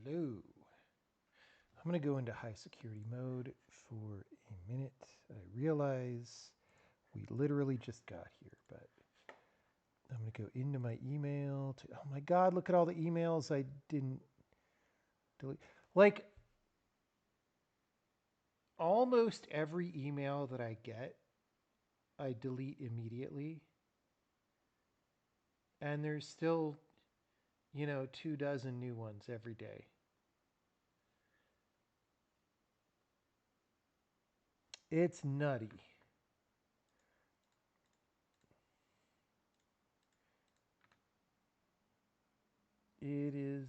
Hello. I'm going to go into high security mode for a minute. I realize we literally just got here, but I'm going to go into my email. Oh my God, look at all the emails I didn't delete. Like, almost every email that I get, I delete immediately. And there's still, 24 new ones every day. It's nutty. It is.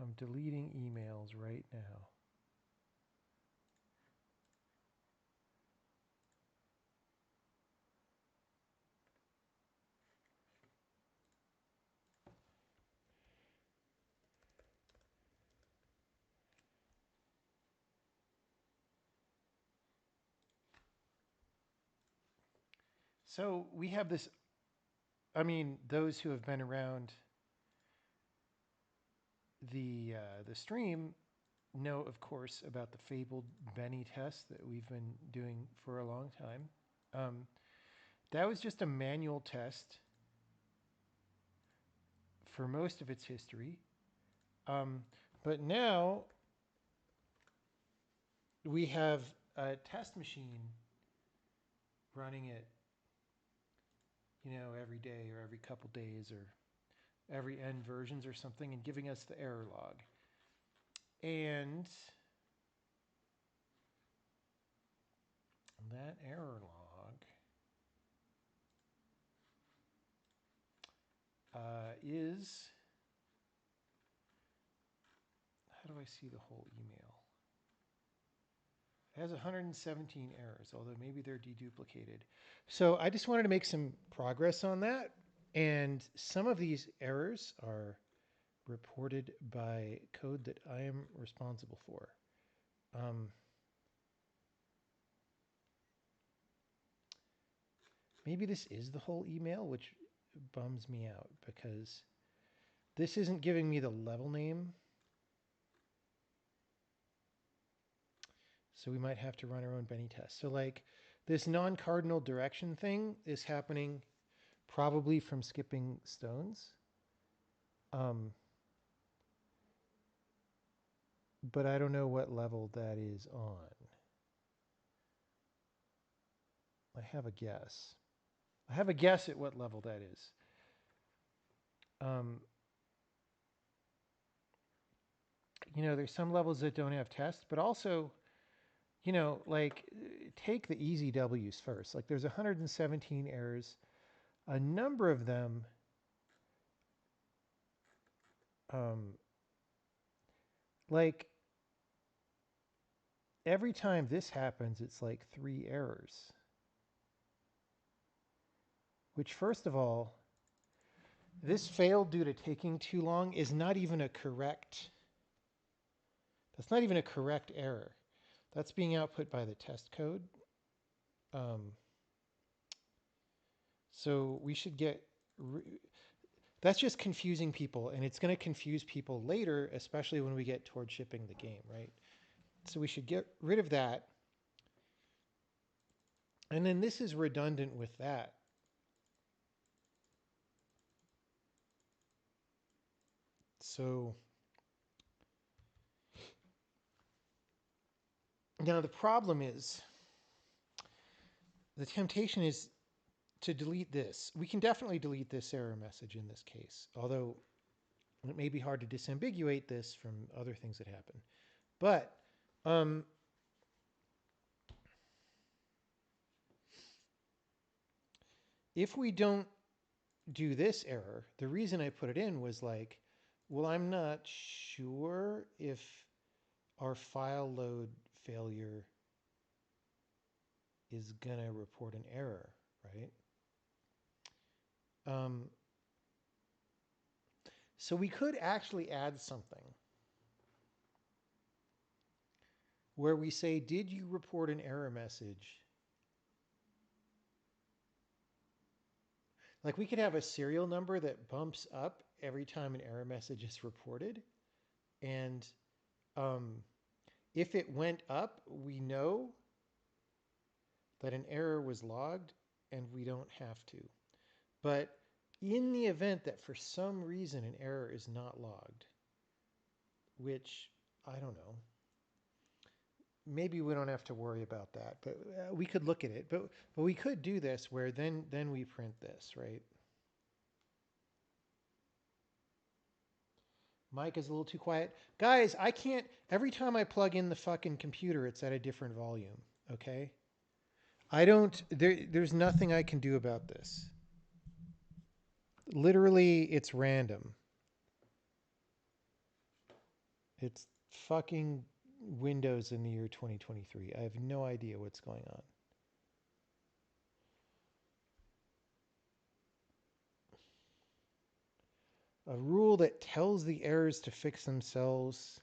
I'm deleting emails right now. So we have this. Those who have been around the stream know, of course, about the fabled Benny test that we've been doing for a long time. Um, that was just a manual test for most of its history. Um, but now we have a test machine running it, every day or every couple days or every n versions or something and giving us the error log. And that error log is, how do I see the whole email? It has 117 errors, although maybe they're deduplicated. So I just wanted to make some progress on that. And some of these errors are reported by code that I am responsible for. Maybe this is the whole email, which bums me out because this isn't giving me the level name. So we might have to run our own Benny test. So like this non-cardinal direction thing is happening probably from skipping stones. But I don't know what level that is on. I have a guess. I have a guess at what level that is. Um, there's some levels that don't have tests, but also, like take the easy W's first. Like there's 117 errors. A number of them like every time this happens, it's like 3 errors. Which, first of all, this failed due to taking too long is not even a correct. That's not even a correct error. That's being output by the test code. So we should get. That's just confusing people, and it's going to confuse people later, especially when we get toward shipping the game, right? So we should get rid of that. And then this is redundant with that. So now the problem is, the temptation is to delete this. We can definitely delete this error message in this case, although it may be hard to disambiguate this from other things that happen. But if we don't do this error, the reason I put it in was like, well, I'm not sure if our file load failure is going to report an error, right? So we could actually add something where we say, did you report an error message? Like we could have a serial number that bumps up every time an error message is reported. And um, if it went up, we know that an error was logged and we don't have to. But in the event that for some reason an error is not logged, which I don't know, maybe we don't have to worry about that, but we could look at it. But we could do this where then we print this, right? Mic is a little too quiet. Guys, I can't, every time I plug in the fucking computer, it's at a different volume, okay? I don't, there's nothing I can do about this. Literally, it's random. It's fucking Windows in the year 2023. I have no idea what's going on. A rule that tells the errors to fix themselves.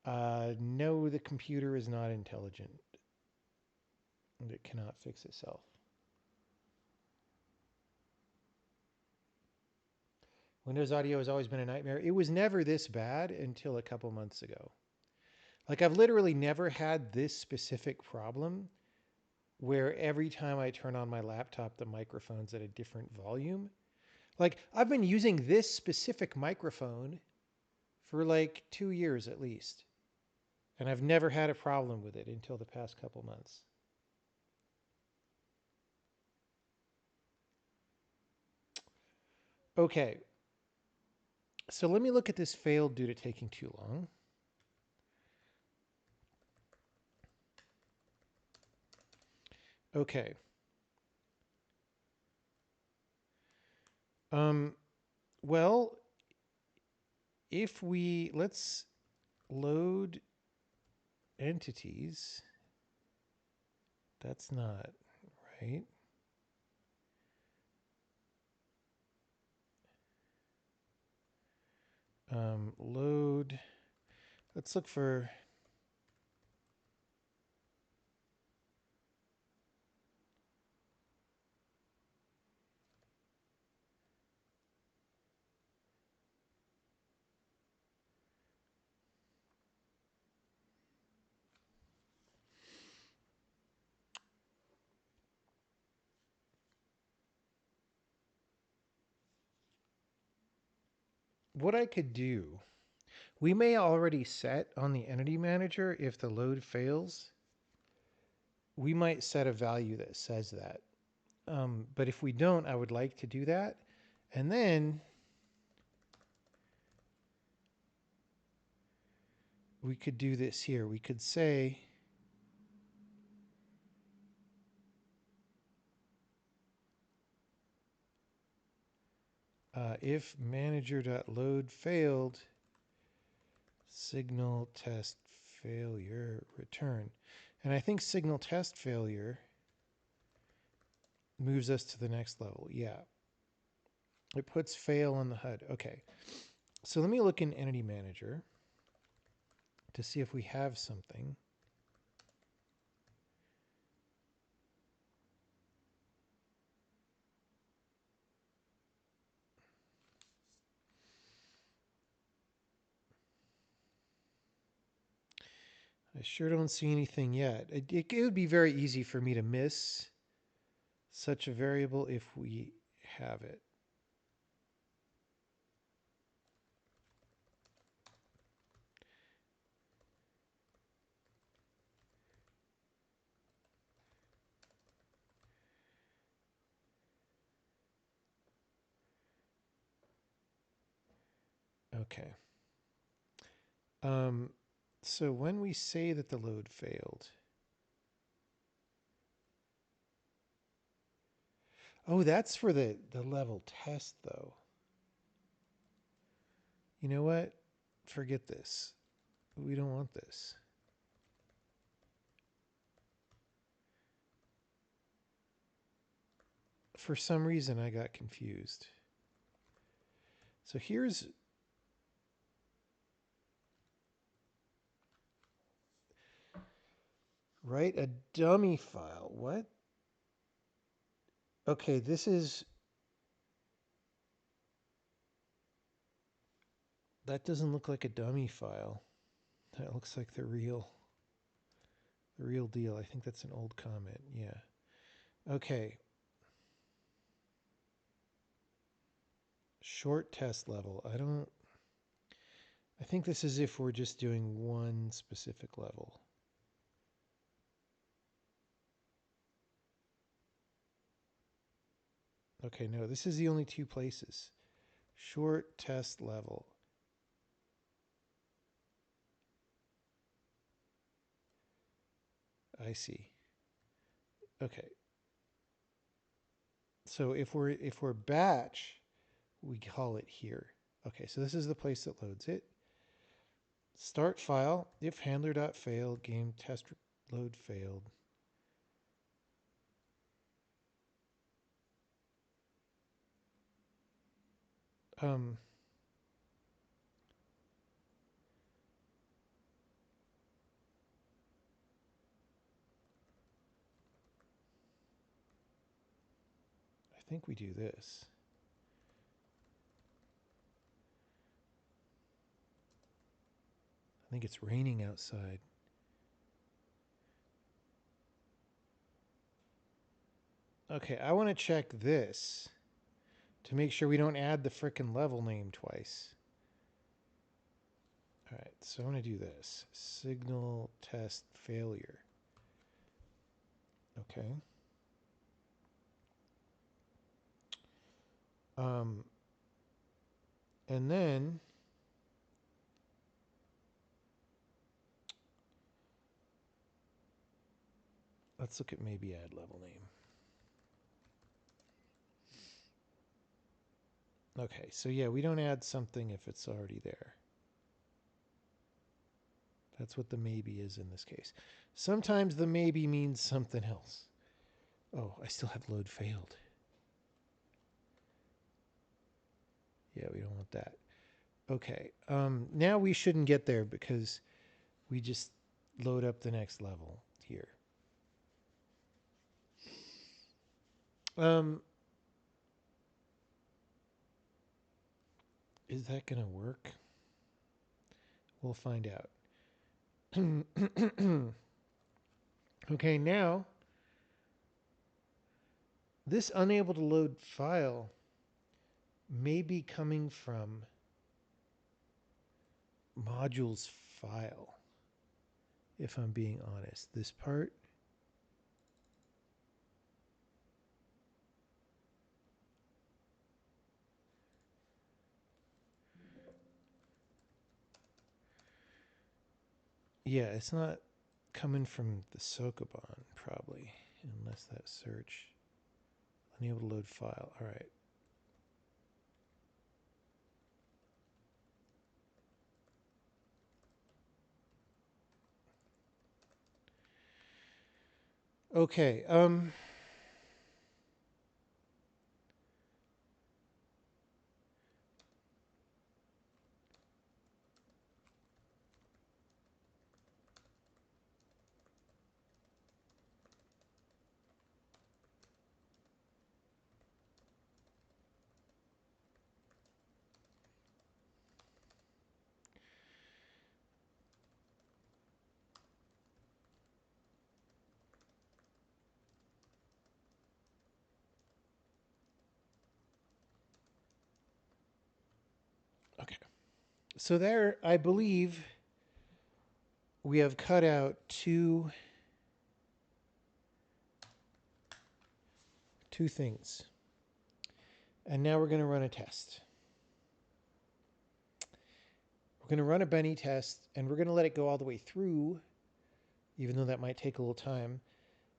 No, the computer is not intelligent. It cannot fix itself. Windows audio has always been a nightmare. It was never this bad until a couple months ago. Like, I've literally never had this specific problem where every time I turn on my laptop, the microphone's at a different volume. Like, I've been using this specific microphone for like 2 years at least. And I've never had a problem with it until the past couple months. Okay. So let me look at this failed due to taking too long. Okay. Um, well, if let's load entities. That's not right. Load. Let's look for. What I could do, we may already set on the entity manager if the load fails. We might set a value that says that. But if we don't, I would like to do that. And then we could do this here. We could say if manager.load failed, signal test failure return. And I think signal test failure moves us to the next level. Yeah. It puts fail on the HUD. Okay. So let me look in Entity Manager to see if we have something. I sure don't see anything yet. It would be very easy for me to miss such a variable if we have it. Okay. So when we say that the load failed, oh, that's for the level test though. You know what? Forget this. We don't want this. For some reason, I got confused. So here's write a dummy file. What? Okay, this is That doesn't look like a dummy file. That looks like the real deal. I think that's an old comment. Yeah. Okay. Short test level. I think this is if we're just doing one specific level. Okay, no, this is the only two places. Short test level. I see. Okay. So if we're batch, we call it here. Okay, so this is the place that loads it. Start file, if handler.fail, game test load failed. Um, I think we do this. I think it's raining outside. Okay, I want to check this to make sure we don't add the frickin' level name twice. All right, so I want to do this. Signal test failure. Okay. Um, and then let's look at maybe add level name. Okay, so yeah, we don't add something if it's already there. That's what the maybe is in this case. Sometimes the maybe means something else. Oh, I still have load failed. Yeah, we don't want that. Okay, now we shouldn't get there because we just load up the next level here. Is that going to work? We'll find out. Okay, now this unable to load file may be coming from modules file, if I'm being honest. This part. Yeah, it's not coming from the Sokoban, probably, unless that search. Unable to load file. All right. Okay. Okay. So there, I believe we have cut out two things. And now we're going to run a test. We're going to run a Benny test, and we're going to let it go all the way through, even though that might take a little time,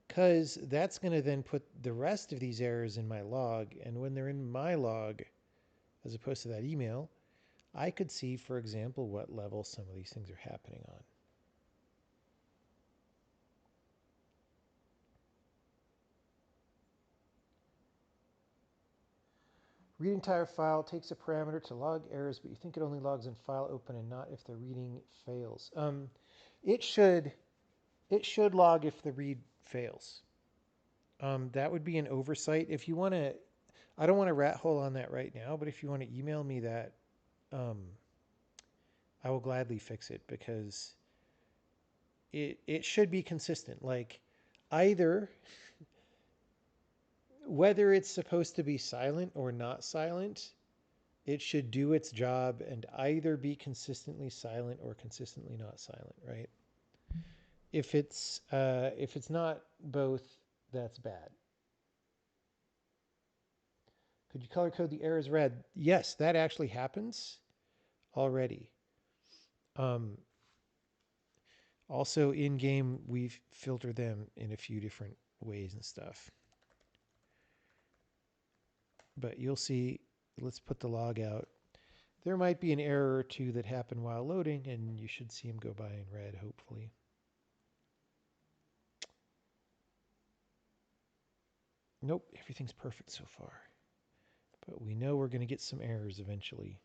because that's going to then put the rest of these errors in my log. And when they're in my log, as opposed to that email, I could see, for example, what level some of these things are happening on. Read entire file takes a parameter to log errors, but you think it only logs in file open and not if the reading fails. It should log if the read fails. That would be an oversight. If you want to, I don't want to rat hole on that right now, but if you want to email me that, I will gladly fix it because it should be consistent. Like either whether it's supposed to be silent or not silent, it should do its job and either be consistently silent or consistently not silent, right? If it's not both, that's bad. Could you color code the errors red? Yes, that actually happens already. Um, Also in game, we've filtered them in a few different ways and stuff. But you'll see, let's put the log out. There might be an error or two that happen while loading, and you should see them go by in red, hopefully. Nope, everything's perfect so far. But we know we're going to get some errors eventually.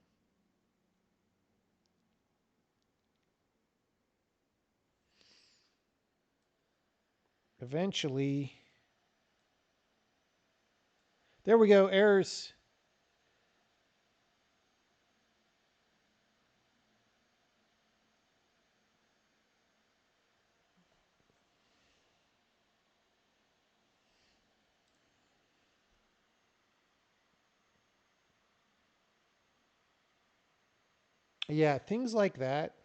Eventually. There we go, errors. Yeah, things like that.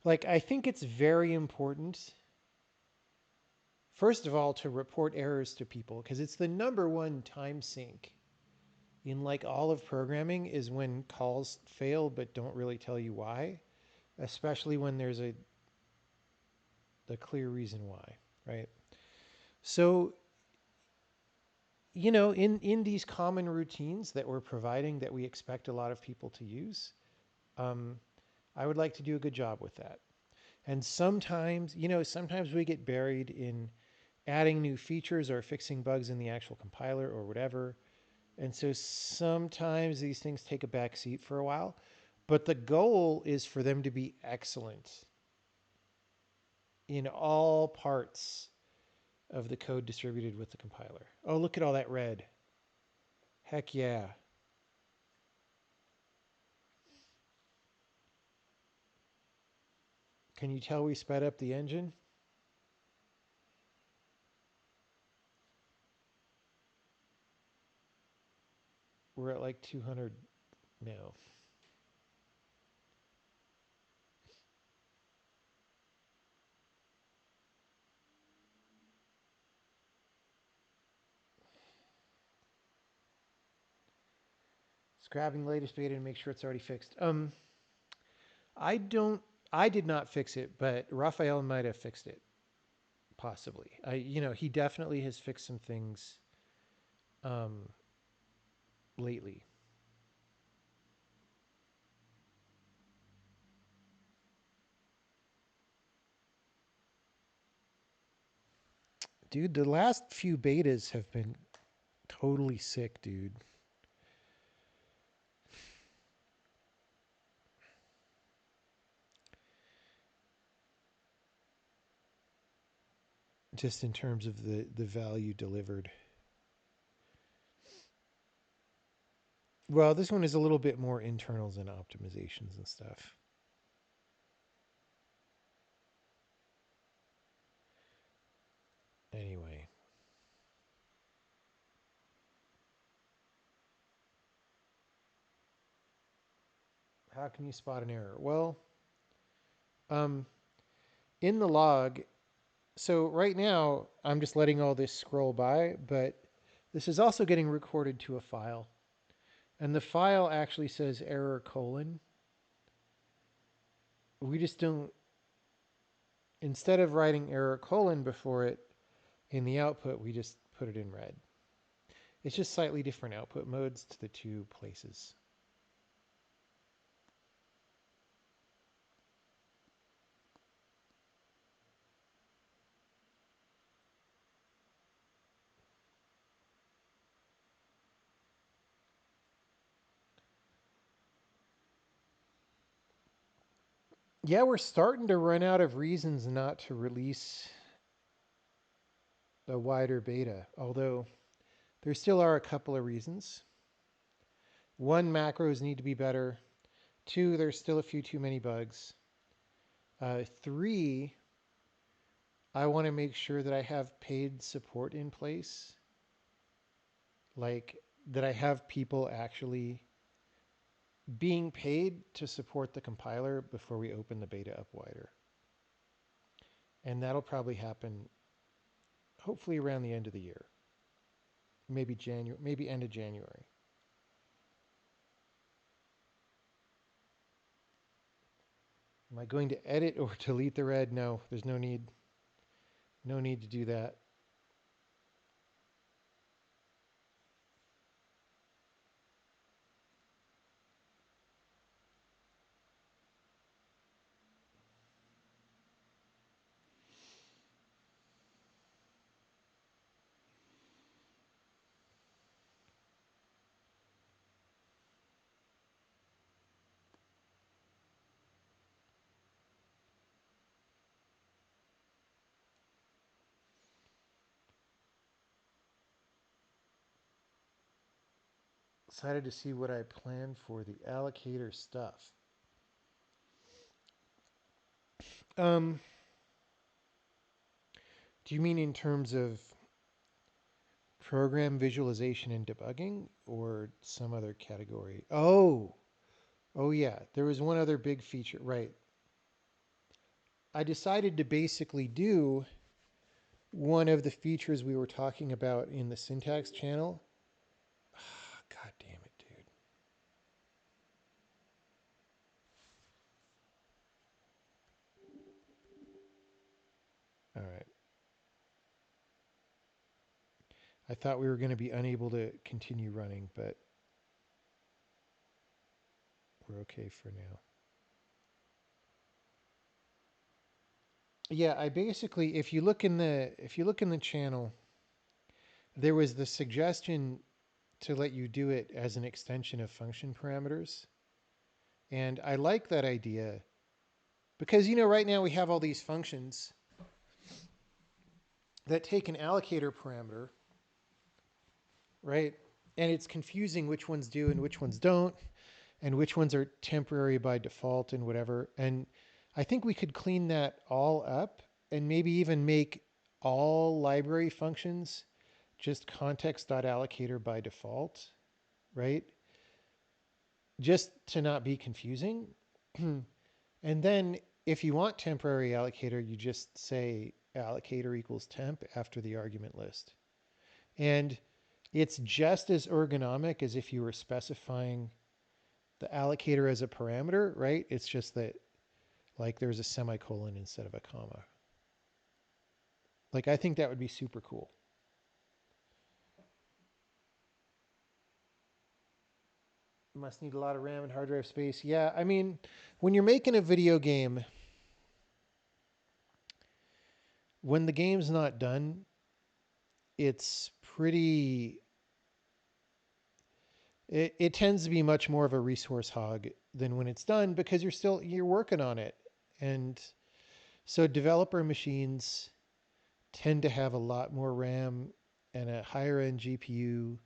Like, I think it's very important, first of all, to report errors to people because it's the number one time sink in like all of programming is when calls fail but don't really tell you why, especially when there's a clear reason why, right? So, in these common routines that we're providing that we expect a lot of people to use, um, I would like to do a good job with that. And sometimes, sometimes we get buried in adding new features or fixing bugs in the actual compiler or whatever. And so sometimes these things take a back seat for a while. But the goal is for them to be excellent in all parts of the code distributed with the compiler. Oh, look at all that red. Heck yeah. Can you tell we sped up the engine? We're at like 200 now. It's grabbing the latest beta and make sure it's already fixed. I don't. I did not fix it, but Raphael might have fixed it, possibly. He definitely has fixed some things um, lately. Dude, the last few betas have been totally sick, dude. Just in terms of the value delivered. Well, this one is a little bit more internals and optimizations and stuff. Anyway, how can you spot an error? Well, um, in the log, so right now I'm just letting all this scroll by, but this is also getting recorded to a file. And the file actually says error colon. We just don't, instead of writing error colon before it in the output, we just put it in red. It's just slightly different output modes to the two places. Yeah, we're starting to run out of reasons not to release a wider beta, although there still are a couple of reasons. One, macros need to be better. 2, there's still a few too many bugs. 3, I want to make sure that I have paid support in place, like that I have people actually being paid to support the compiler before we open the beta up wider. And that'll probably happen hopefully around the end of the year. Maybe January, maybe end of January. Am I going to edit or delete the red? No, there's no need. No need to do that. Excited to see what I plan for the allocator stuff. Um, do you mean in terms of program visualization and debugging or some other category? Oh yeah, there was one other big feature, right? I decided to basically do one of the features we were talking about in the syntax channel. God damn it, dude. All right. I thought we were going to be unable to continue running, but we're okay for now. Yeah, I basically, if you look in the channel, there was the suggestion to let you do it as an extension of function parameters. And I like that idea because, you know, right now we have all these functions that take an allocator parameter, right? And it's confusing which ones do and which ones don't, and which ones are temporary by default and whatever. And I think we could clean that all up and maybe even make all library functions just context.allocator by default, right? Just to not be confusing. And then if you want temporary allocator, you just say allocator equals temp after the argument list. And it's just as ergonomic as if you were specifying the allocator as a parameter, right? It's just that like there's a semicolon instead of a comma. Like I think that would be super cool. Must need a lot of RAM and hard drive space. Yeah, I mean, when you're making a video game, when the game's not done, it's pretty it tends to be much more of a resource hog than when it's done because you're working on it. And so developer machines tend to have a lot more RAM and a higher end GPU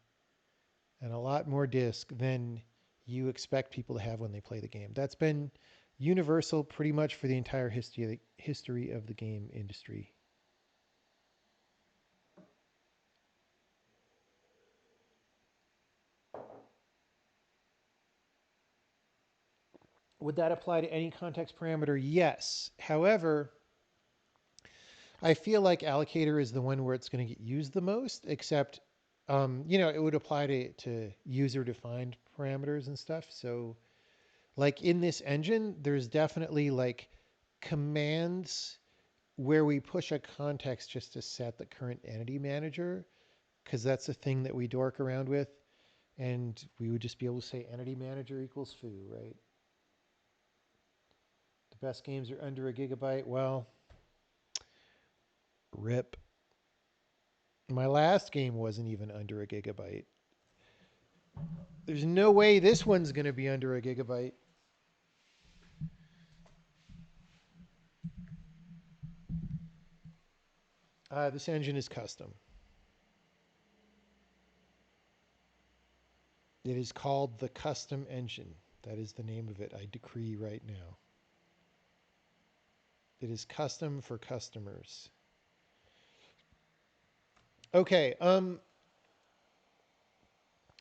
and a lot more disk than you expect people to have when they play the game. That's been universal pretty much for the entire history of the game industry. Would that apply to any context parameter? Yes. However, I feel like allocator is the one where it's going to get used the most, except, you know, it would apply to user defined parameters and stuff. So like in this engine, there's definitely like commands where we push a context just to set the current entity manager, because that's a thing that we dork around with. And we would just be able to say entity manager equals foo, right? The best games are under a gigabyte. Well, rip. My last game wasn't even under a gigabyte. There's no way this one's going to be under a gigabyte. This engine is custom. It is called the custom engine. That is the name of it. I decree right now. It is custom for customers. Okay,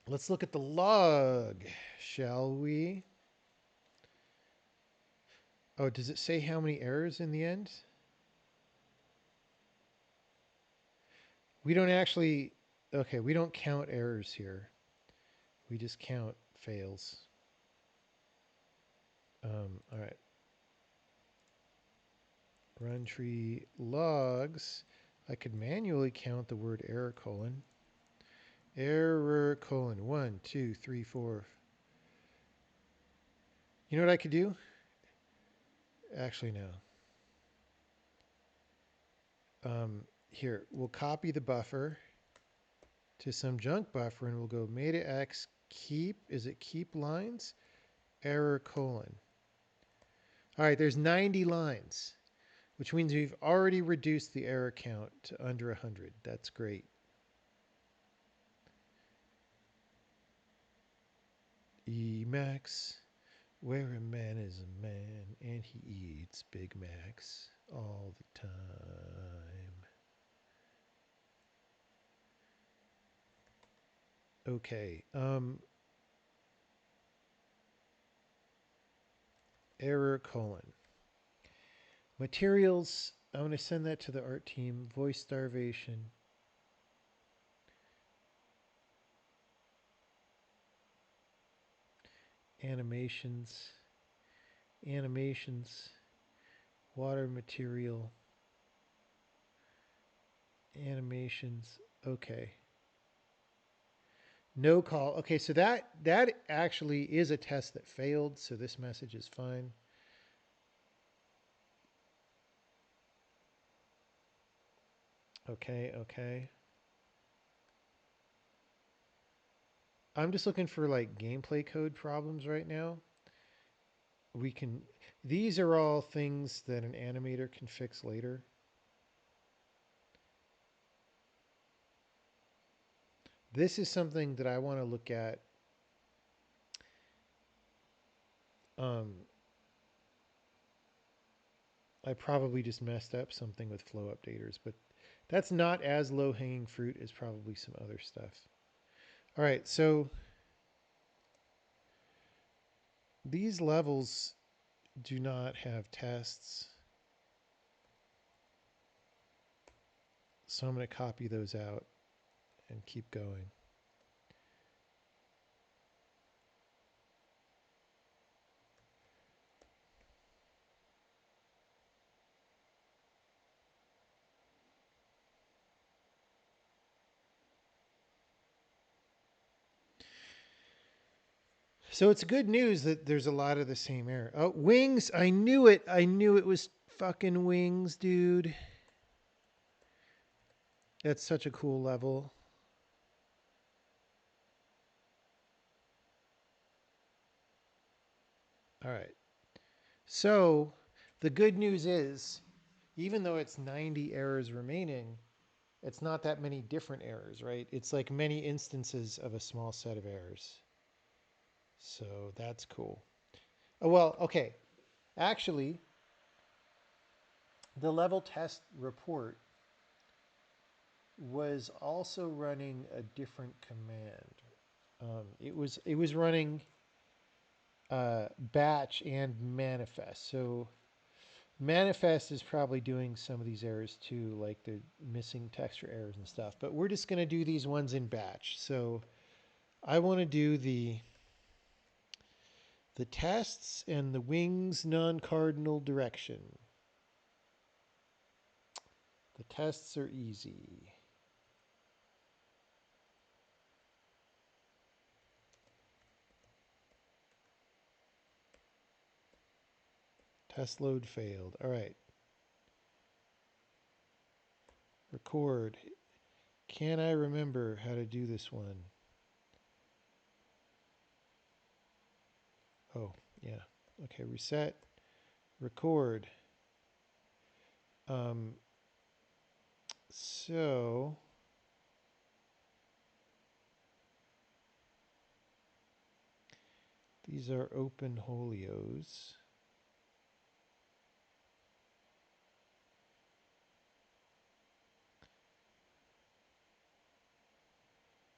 let's look at the log, shall we? Oh, does it say how many errors in the end? We don't actually, okay, we don't count errors here. We just count fails. All right. Run tree logs. I could manually count the word error colon. Error colon 1, 2, 3, 4. You know what I could do? Actually, no. Here, we'll copy the buffer to some junk buffer and we'll go meta x keep. Is it keep lines? Error colon. All right, there's 90 lines, which means we've already reduced the error count to under 100. That's great. Emacs, where a man is a man and he eats Big Macs all the time. Okay. Error colon. Materials. I'm going to send that to the art team. Voice starvation. Animations. Animations. Water material. Animations. Okay. No call. Okay, so that actually is a test that failed, so this message is fine. Okay, okay. I'm just looking for like gameplay code problems right now. We can, these are all things that an animator can fix later. This is something that I want to look at. I probably just messed up something with flow updaters, but that's not as low hanging fruit as probably some other stuff. All right, so these levels do not have tests. So I'm going to copy those out and keep going. So it's good news that there's a lot of the same error. Oh, wings. I knew it. I knew it was fucking wings, dude. That's such a cool level. All right. So the good news is, even though it's 90 errors remaining, it's not that many different errors, right? It's like many instances of a small set of errors. So that's cool. Oh, well, okay. Actually, the level test report was also running a different command. It was running batch and manifest. So manifest is probably doing some of these errors too, like the missing texture errors and stuff. But we're just going to do these ones in batch. So I want to do the tests and the wings non-cardinal direction. The tests are easy. Test load failed. All right. Record. Can I remember how to do this one? Oh, yeah. Okay, reset. Record. So These are open holios.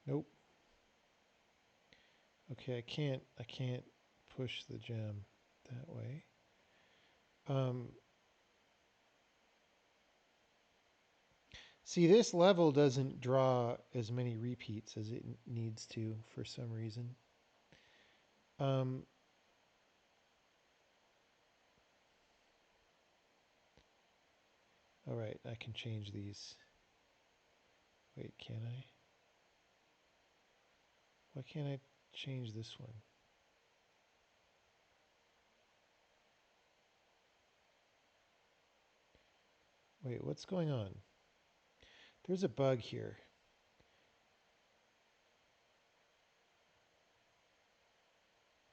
Nope. Okay, I can't push the gem that way. See, this level doesn't draw as many repeats as it needs to for some reason. Um, all right, I can change these. Wait, can I? Why can't I change this one? Wait, what's going on? There's a bug here.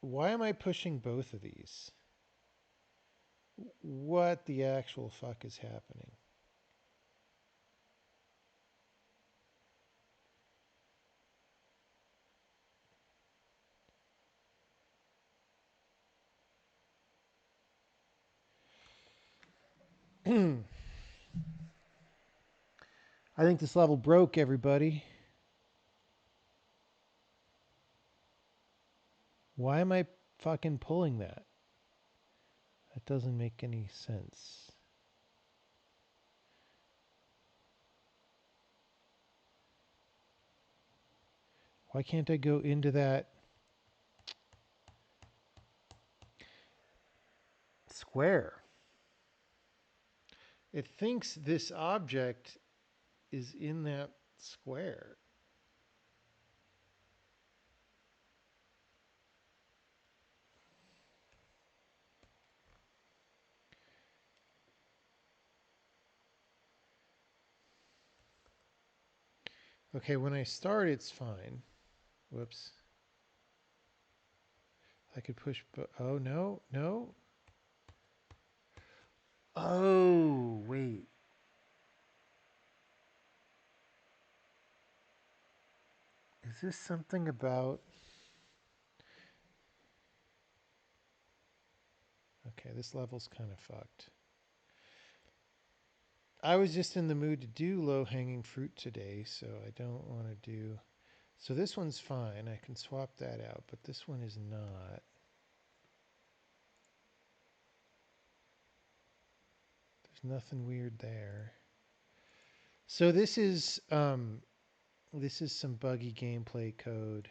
Why am I pushing both of these? What the actual fuck is happening? I think this level broke, everybody. Why am I fucking pulling that? That doesn't make any sense. Why can't I go into that square? It thinks this object is in that square. Okay, when I start, it's fine. Whoops. I could push, but oh no, no. Oh, wait. Is this something about... Okay, this level's kind of fucked. I was just in the mood to do low-hanging fruit today, so I don't want to do... So this one's fine. I can swap that out, but this one is not. There's nothing weird there. So this is some buggy gameplay code.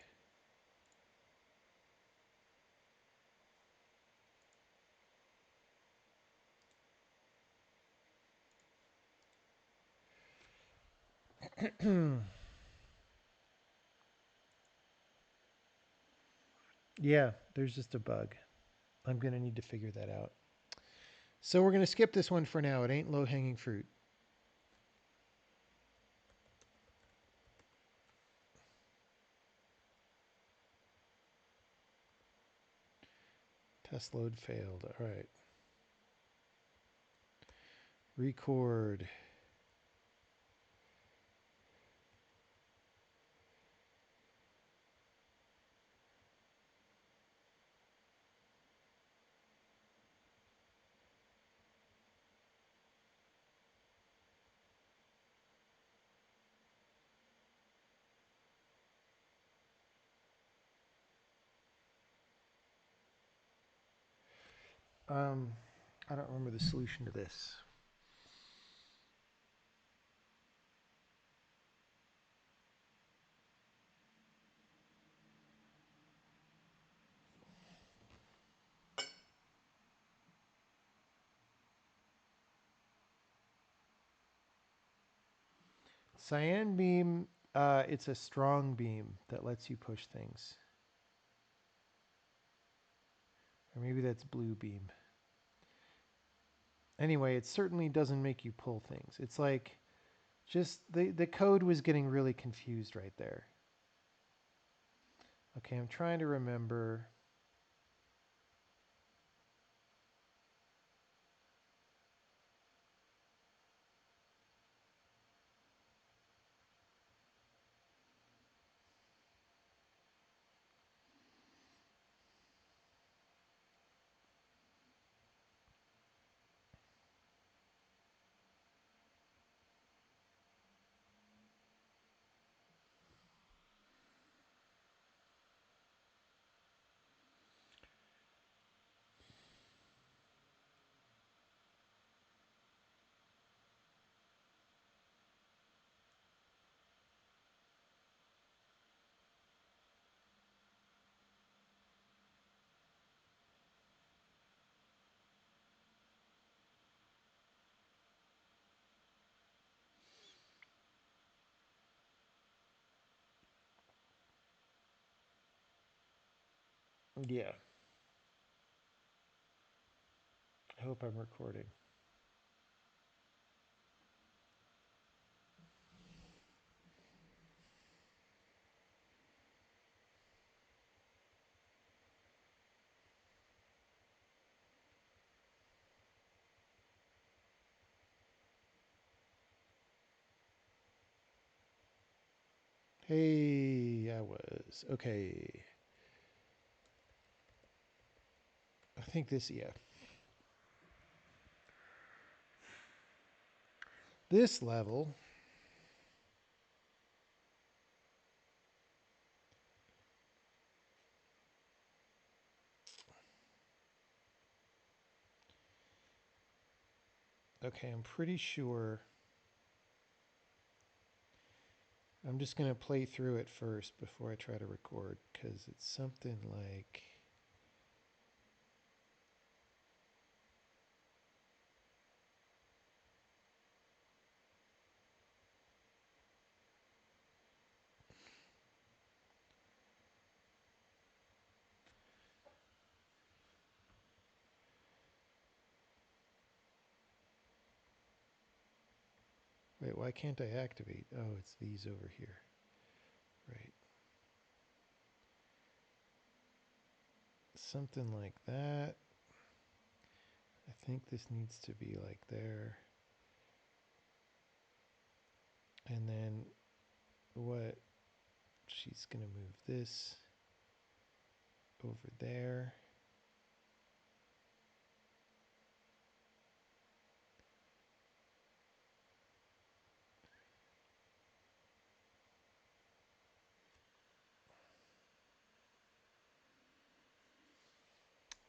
Yeah, there's just a bug. I'm going to need to figure that out. So we're going to skip this one for now. It ain't low-hanging fruit. Test load failed. All right. Record. I don't remember the solution to this. Cyan beam, it's a strong beam that lets you push things. Or maybe that's blue beam. Anyway, it certainly doesn't make you pull things. It's like just the code was getting really confused right there. Okay, I'm trying to remember. Yeah. I hope I'm recording. Hey, I was. Okay. I think this, yeah. This level. Okay, I'm pretty sure. I'm just going to play through it first before I try to record because it's something like. Wait, why can't I activate? Oh, it's these over here. Right. Something like that. I think this needs to be like there. And then what? She's going to move this over there.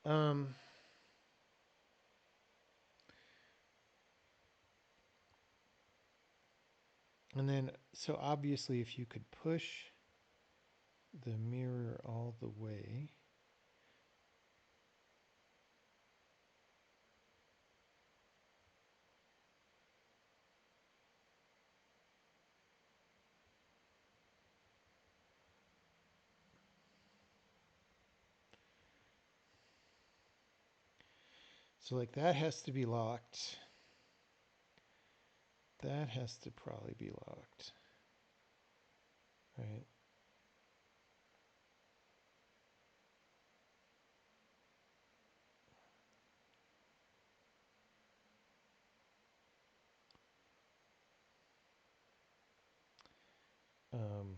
Um, and then, so obviously, if you could push the mirror all the way. So, like, that has to be locked. That has to probably be locked. Right? Um,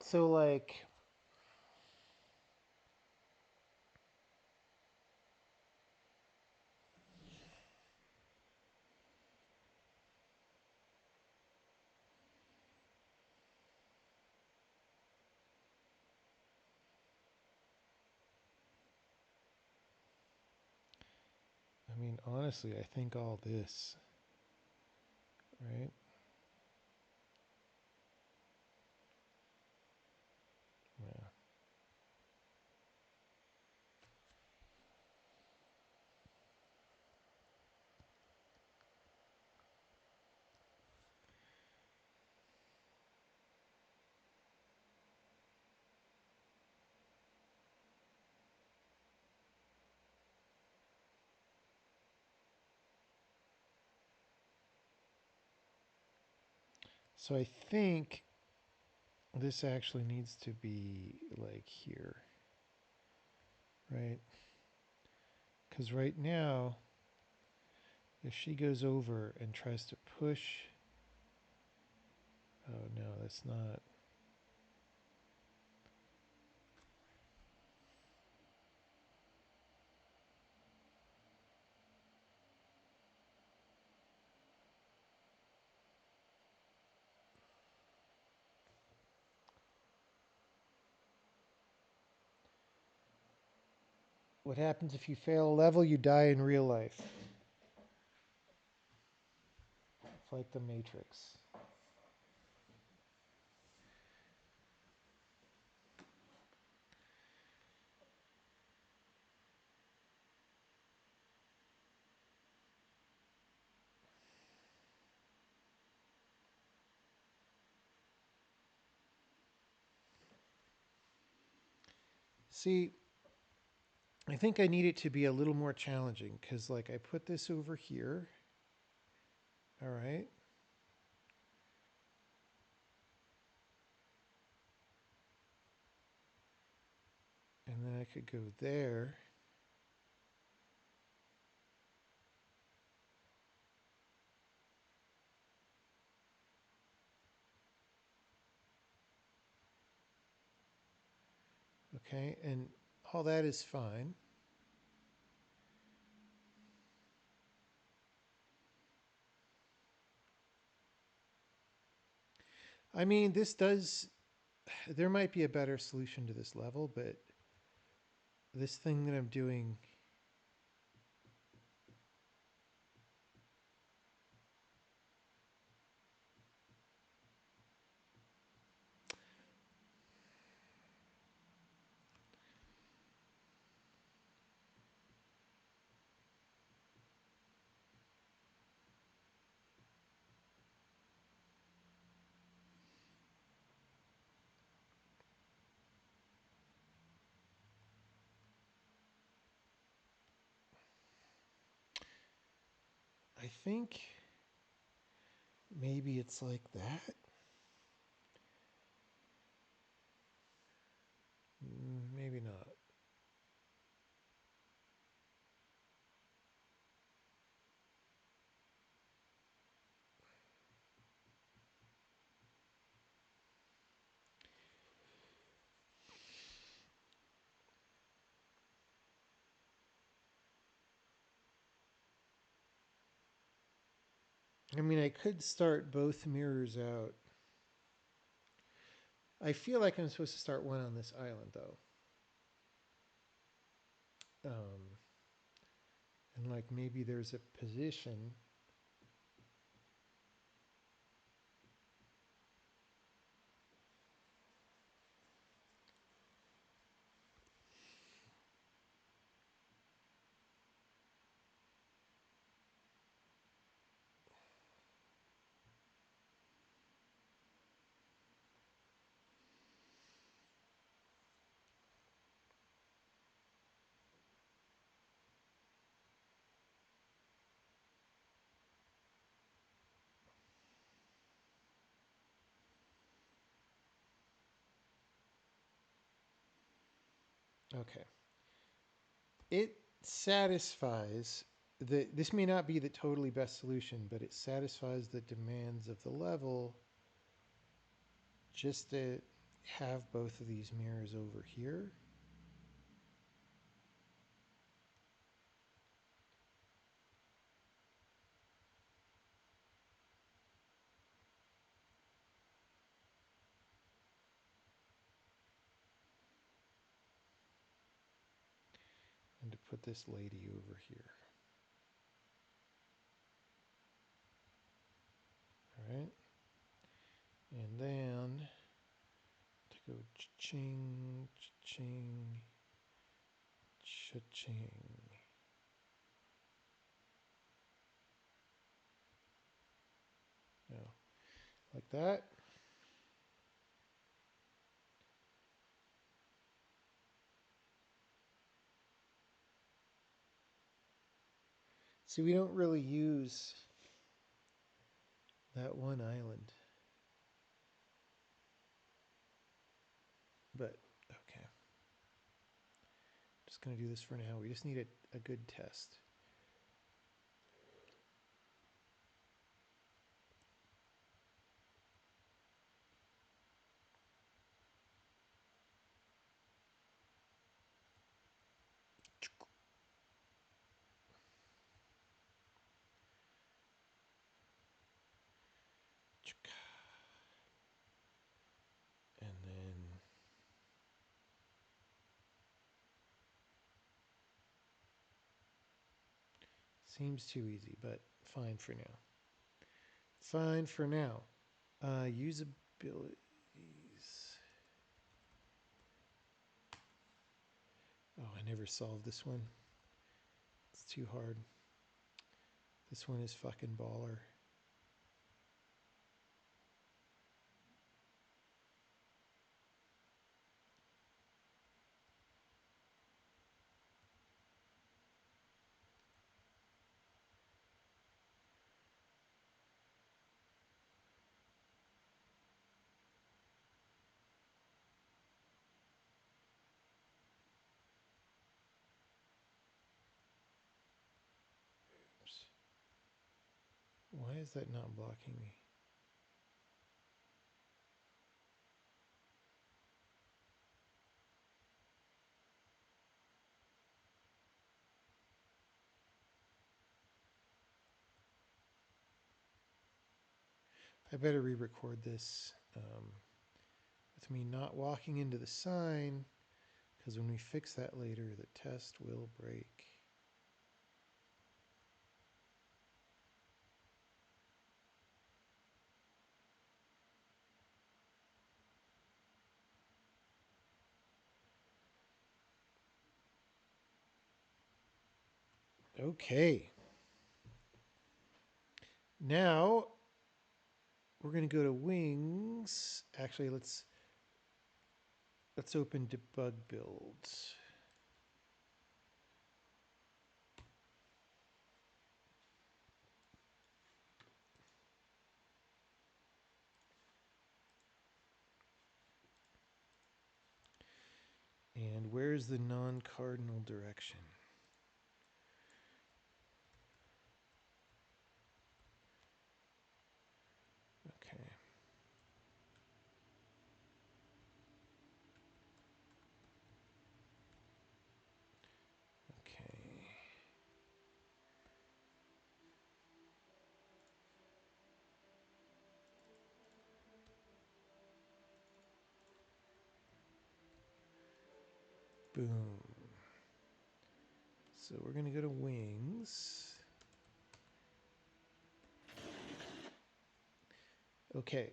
so, like, I mean, honestly, I think all this, right? Yeah. So, I think this actually needs to be like here, right? Because right now, if she goes over and tries to push, oh no, that's not. What happens if you fail a level? You die in real life. It's like the Matrix. See, I think I need it to be a little more challenging because, like, I put this over here. All right. And then I could go there. Okay. And all that is fine. I mean, this does, there might be a better solution to this level, but this thing that I'm doing, I think maybe it's like that. Maybe not. I mean, I could start both mirrors out. I feel like I'm supposed to start one on this island, though. And like maybe there's a position. Okay. It satisfies this may not be the totally best solution, but it satisfies the demands of the level just to have both of these mirrors over here. And to put this lady over here. All right. And then to go ching, ching, cha-ching. No, like that. See, we don't really use that one island. But, okay. Just going to do this for now. We just need a good test. And then seems too easy, but fine for now. Fine for now. Usabilities. Oh, I never solved this one. It's too hard. This one is fucking baller. Oops. Why is that not blocking me? I better re-record this with me not walking into the sign, because when we fix that later, the test will break. Okay. Now we're going to go to wings. Actually, let's open debug builds. And where's the non-cardinal direction? Okay. Okay. Boom. So we're going to go to wings. Okay.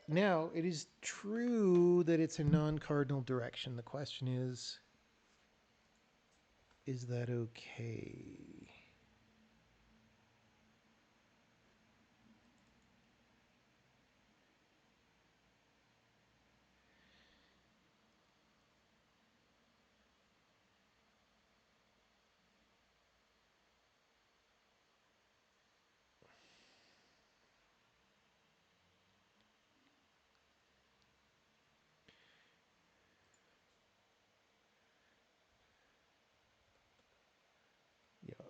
Now, it is true that it's a non-cardinal direction. The question is that okay? Yeah.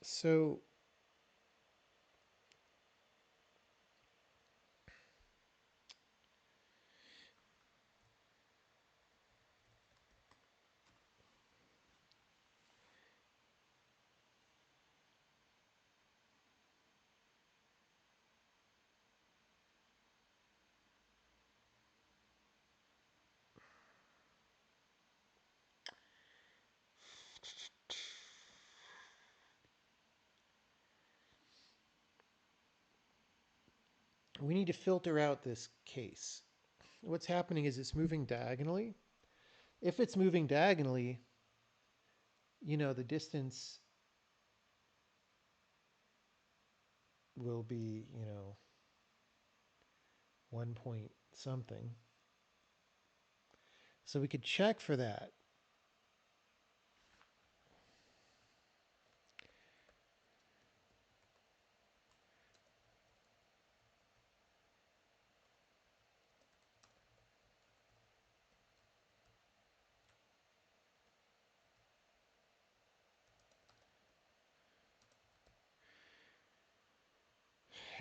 So we need to filter out this case. What's happening is it's moving diagonally. If it's moving diagonally, the distance will be, 1 point something. So we could check for that.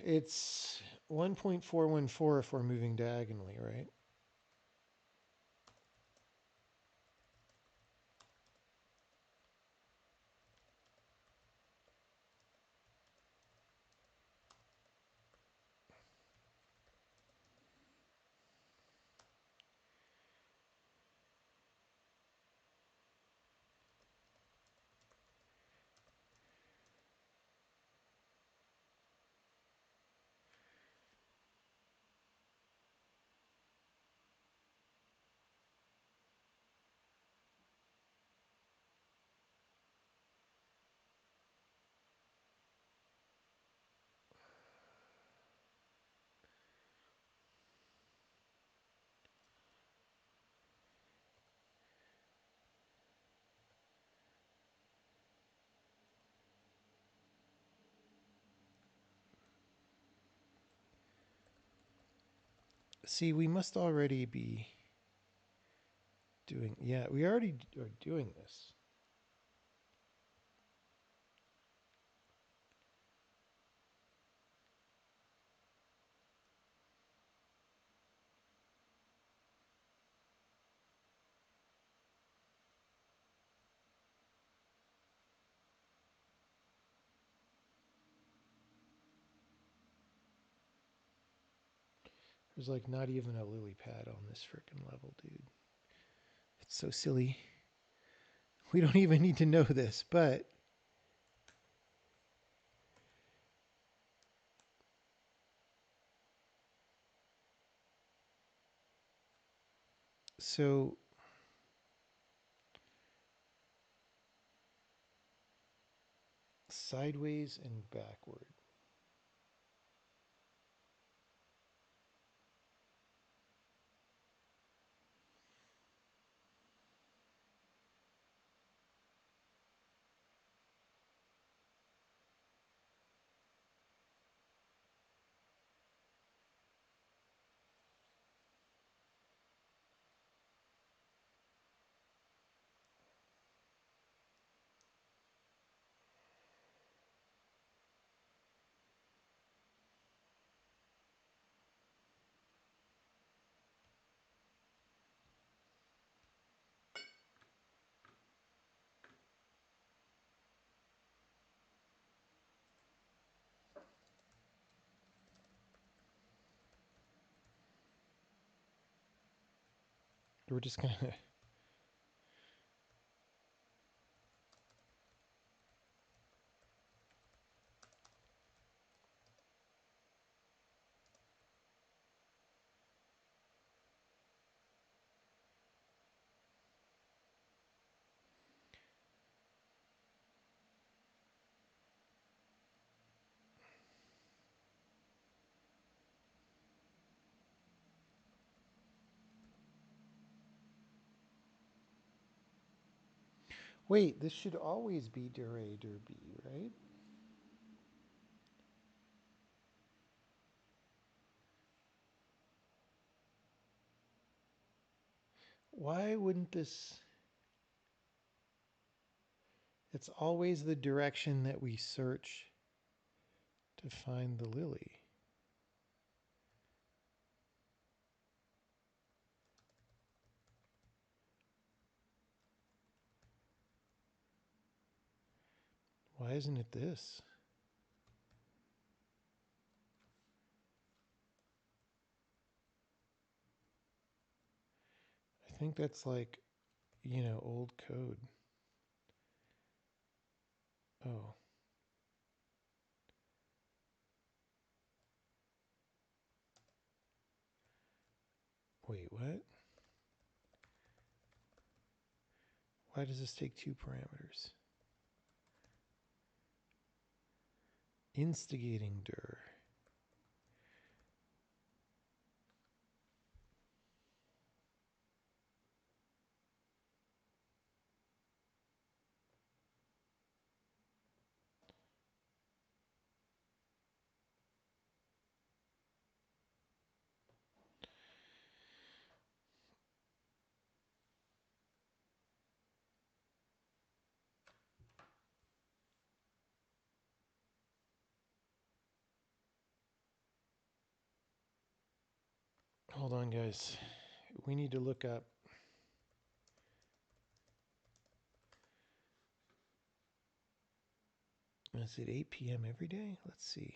It's 1.414 if we're moving diagonally, right? See, we must already be doing. Yeah, we already are doing this. There's like not even a lily pad on this frickin' level, dude. It's so silly. We don't even need to know this, but so sideways and backward. We're just gonna. Wait, this should always be Dure Derby, right? Why wouldn't this? It's always the direction that we search to find the lily. Why isn't it this? I think that's like, old code. Oh, wait, what? Why does this take two parameters? Instigating dir. Hold on, guys. We need to look up. Is it 8 p.m. every day? Let's see.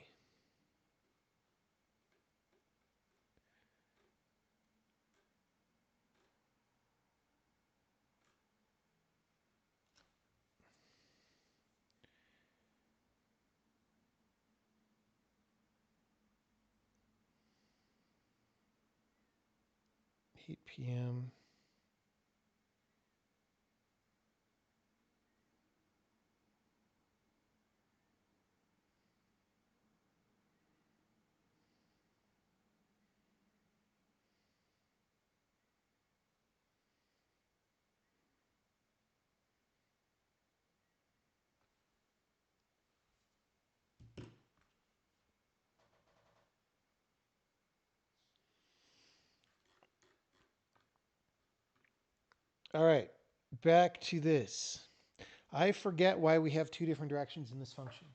Eight p.m. All right, back to this. I forget why we have two different directions in this function.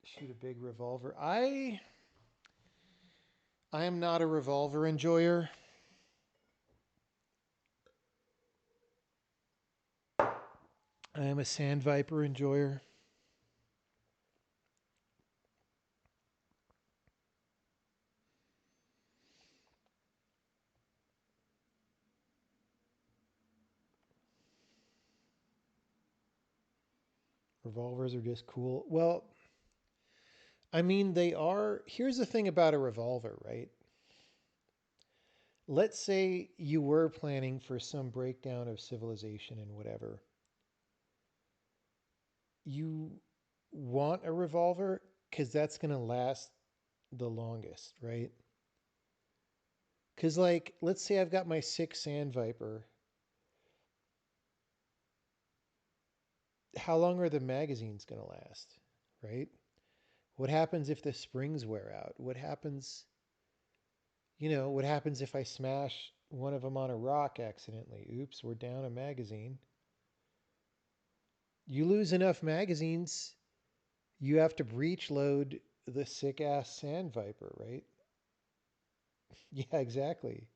Shoot a big revolver. I am not a revolver enjoyer. I am a sand viper enjoyer. Revolvers are just cool. Well, I mean, they are. Here's the thing about a revolver, right? Let's say you were planning for some breakdown of civilization and whatever. You want a revolver because that's going to last the longest, right? Because, like, let's say I've got my 6 Sand Viper. How long are the magazines going to last, right? What happens if the springs wear out? What happens if I smash one of them on a rock accidentally? Oops, we're down a magazine. You lose enough magazines, you have to breech load the sick ass Sand Viper, right? Yeah, exactly.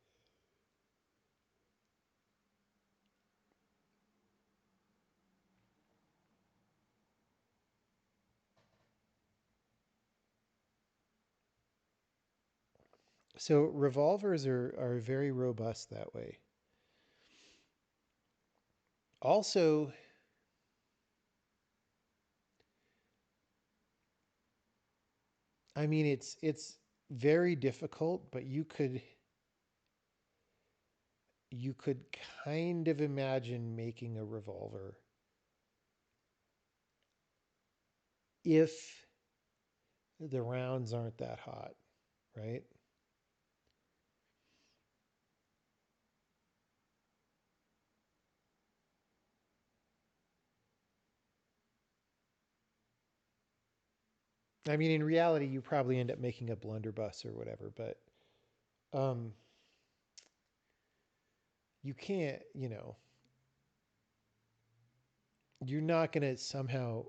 So revolvers are very robust that way. Also, I mean it's very difficult, but you could kind of imagine making a revolver if the rounds aren't that hot, right? I mean, in reality, you probably end up making a blunderbuss or whatever, but um, you can't, you're not going to somehow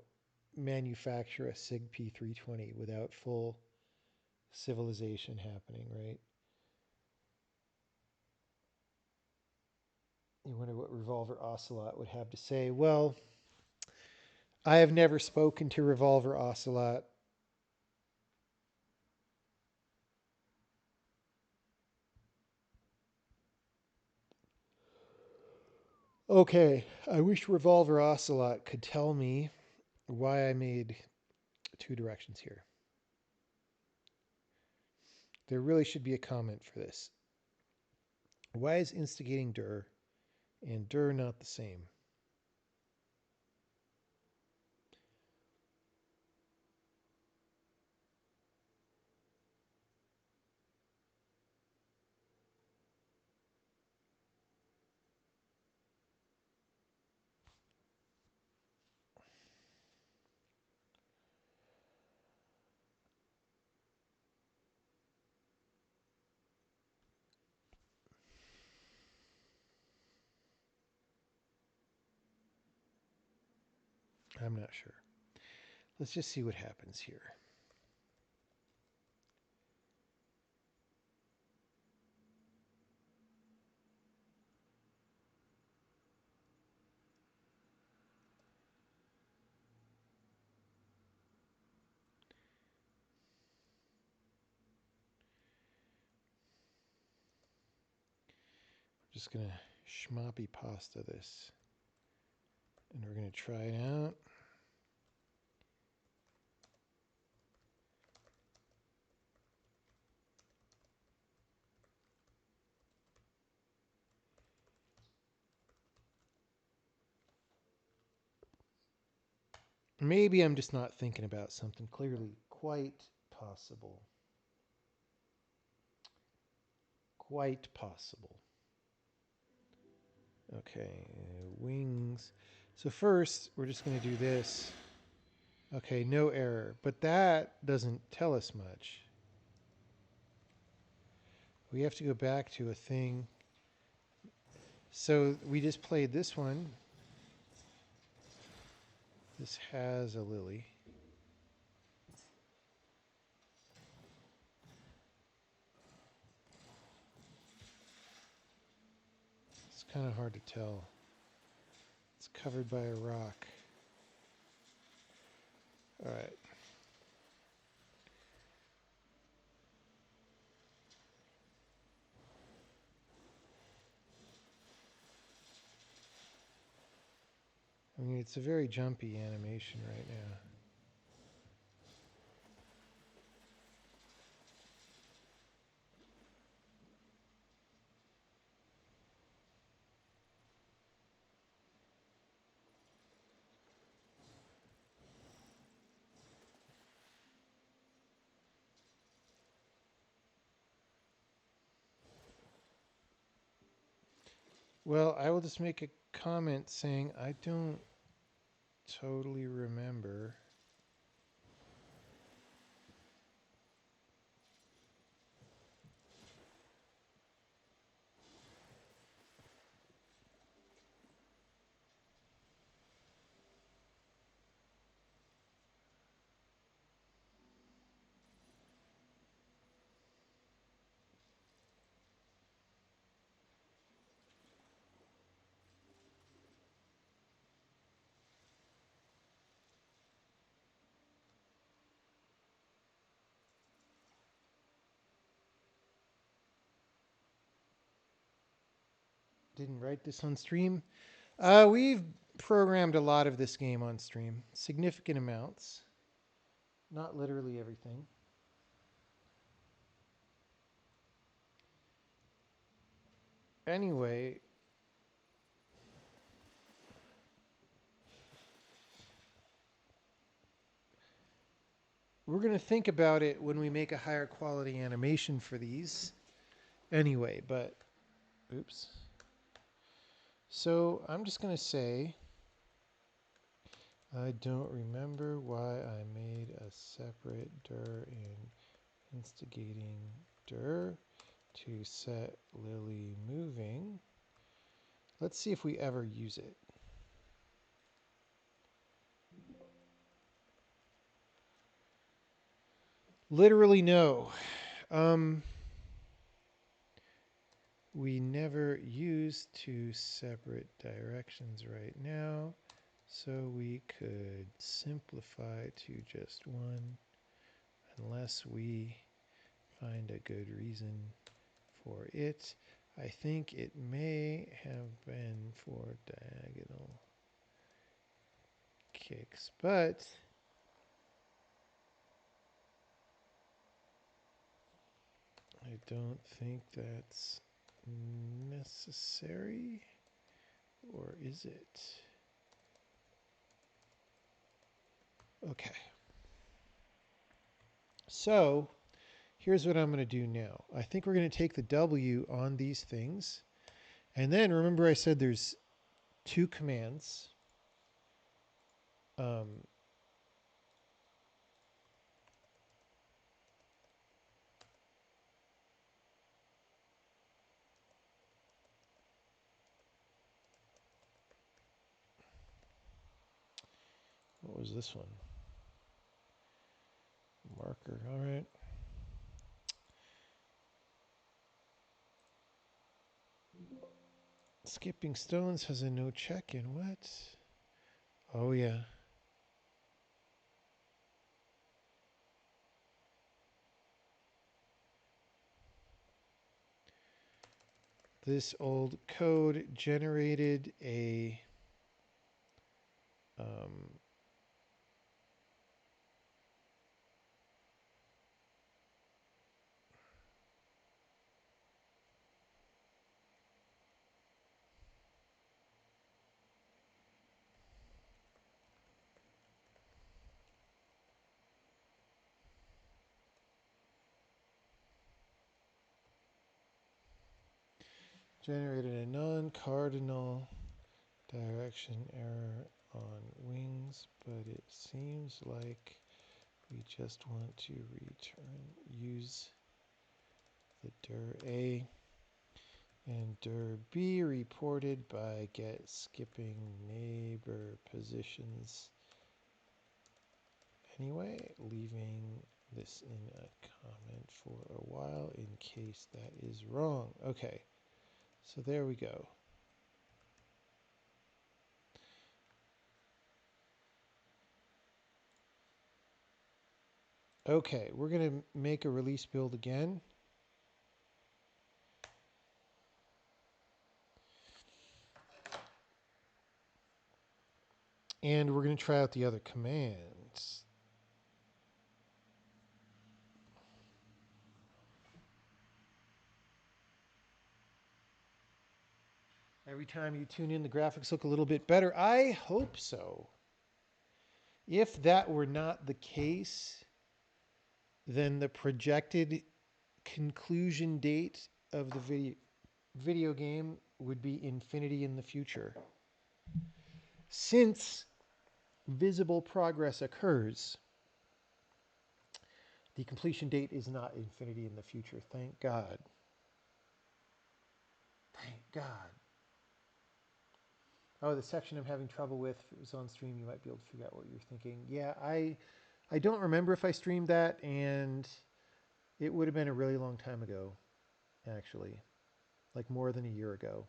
manufacture a SIG P320 without full civilization happening, right? You wonder what Revolver Ocelot would have to say. Well, I have never spoken to Revolver Ocelot. Okay, I wish Revolver Ocelot could tell me why I made two directions here. There really should be a comment for this. Why is instigating dir and dir not the same? I'm not sure. Let's just see what happens here. I'm just going to schmoppy pasta this. And we're going to try it out. Maybe I'm just not thinking about something clearly. Quite possible. Quite possible. Okay, wings. So first, we're just going to do this. Okay, no error. But that doesn't tell us much. We have to go back to a thing. So we just played this one. This has a lily. It's kind of hard to tell. It's covered by a rock. All right. I mean, it's a very jumpy animation right now. Well, I will just make a comment saying I don't totally remember. Didn't write this on stream. We've programmed a lot of this game on stream, significant amounts. Not literally everything. Anyway, we're going to think about it when we make a higher quality animation for these. Anyway, but oops. So I'm just going to say I don't remember why I made a separate dir in instigating dir to set Lily moving. Let's see if we ever use it. Literally no. We never use two separate directions right now, so we could simplify to just one unless we find a good reason for it. I think it may have been for diagonal kicks, but I don't think that's necessary. Or is it? Okay. So here's what I'm going to do now. I think we're going to take the W on these things. And then remember I said there's two commands. Um, what was this one? Marker. All right. Skipping stones has a no check in. What? Oh, yeah. This old code generated a generated a non-cardinal direction error on wings, but it seems like we just want to use the dir A and dir B reported by get skipping neighbor positions anyway, leaving this in a comment for a while in case that is wrong. Okay, so there we go. Okay, we're going to make a release build again. And we're going to try out the other commands. Every time you tune in, the graphics look a little bit better. I hope so. If that were not the case, then the projected conclusion date of the video game would be infinity in the future. Since visible progress occurs, the completion date is not infinity in the future. Thank God. Thank God. Oh, the section I'm having trouble with, if it was on stream, you might be able to figure out what you're thinking. Yeah, I don't remember if I streamed that, and it would have been a really long time ago, actually. Like more than a year ago.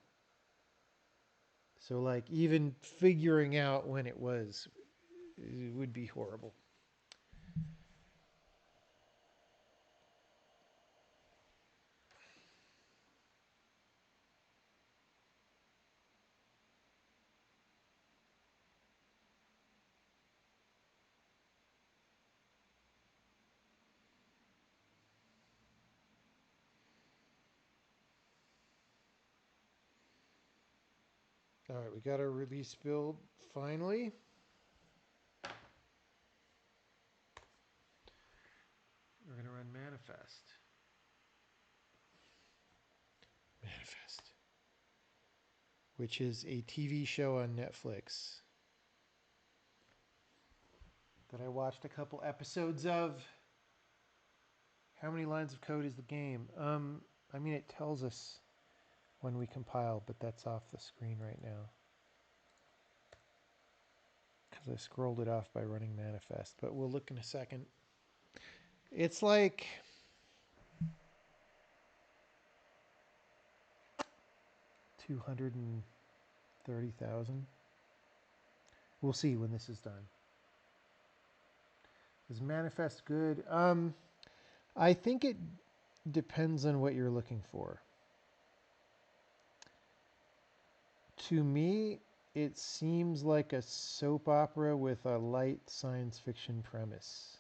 So like even figuring out when it was, it would be horrible. All right, we got our release build finally. We're going to run Manifest. Manifest. Which is a TV show on Netflix that I watched a couple episodes of. How many lines of code is the game? I mean, it tells us when we compile, but that's off the screen right now. Because I scrolled it off by running Manifest, but we'll look in a second. It's like 230,000. We'll see when this is done. Is Manifest good? I think it depends on what you're looking for. To me, it seems like a soap opera with a light science fiction premise.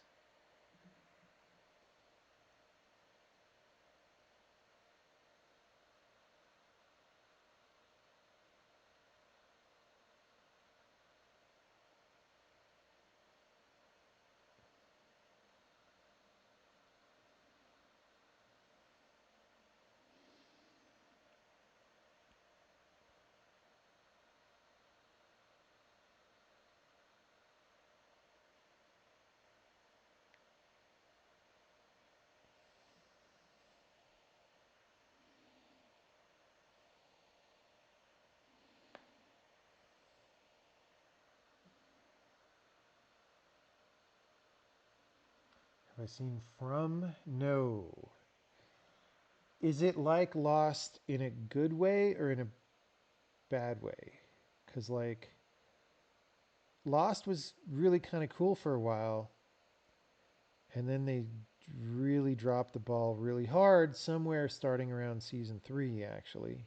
Have I seen From? No. Is it like Lost in a good way or in a bad way? Because, like, Lost was really kind of cool for a while, and then they really dropped the ball really hard somewhere starting around season 3, actually.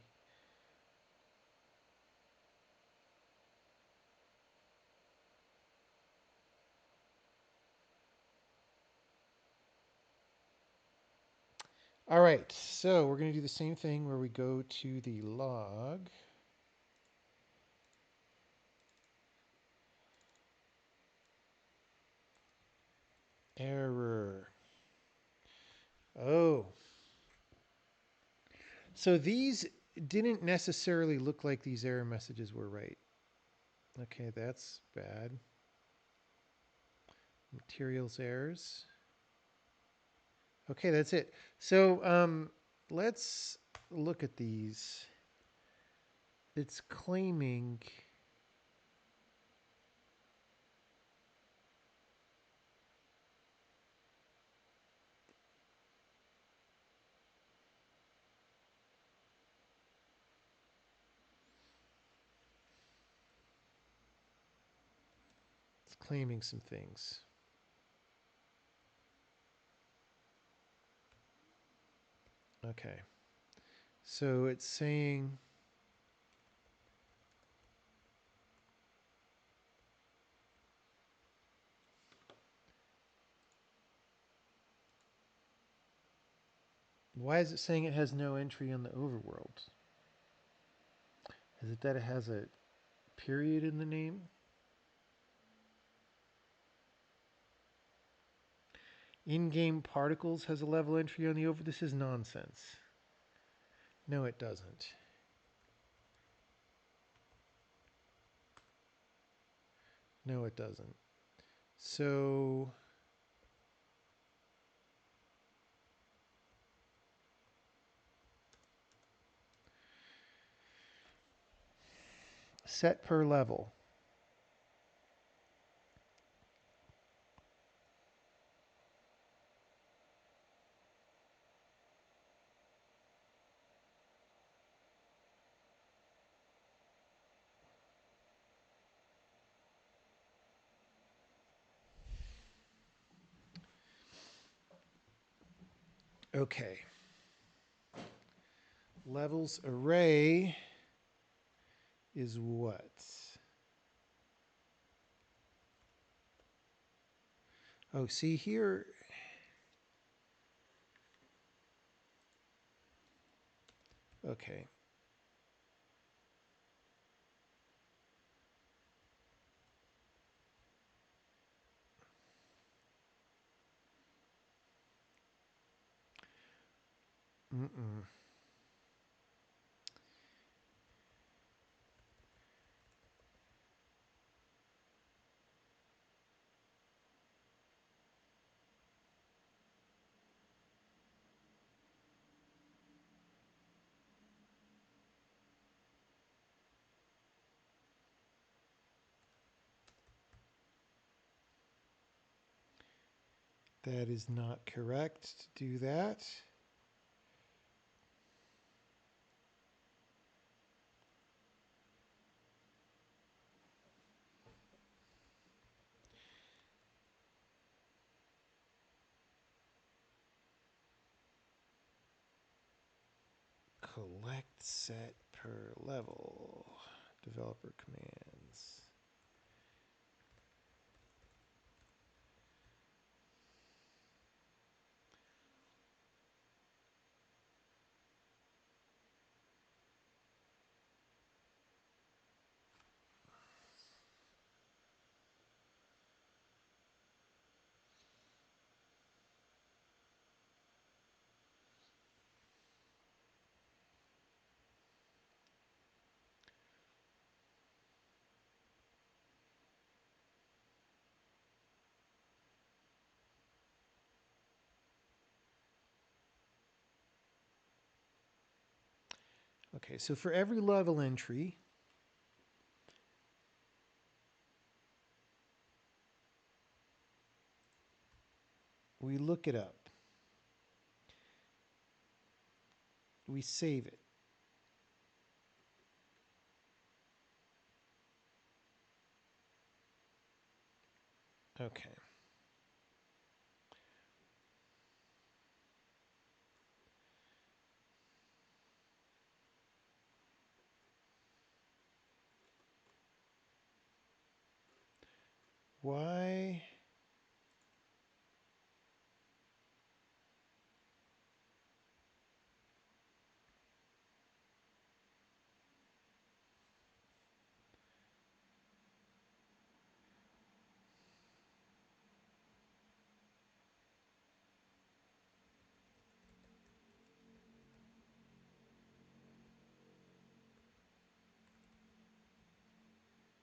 All right, so we're going to do the same thing where we go to the log. Error. Oh. So these didn't necessarily look like these error messages were right. Okay, that's bad. Materials errors. Okay, that's it. So let's look at these. It's claiming some things. Okay. So it's saying why is it saying it has no entry on the overworld? Is it that it has a period in the name? In-game particles has a level entry on the over. This is nonsense. No, it doesn't. No, it doesn't. So set per level. Okay. Levels array is what? Oh, see here. Okay. Mm-mm. That is not correct to do that. Collect set per level. Developer commands. Okay, so for every level entry, we look it up. We save it. Okay. Why?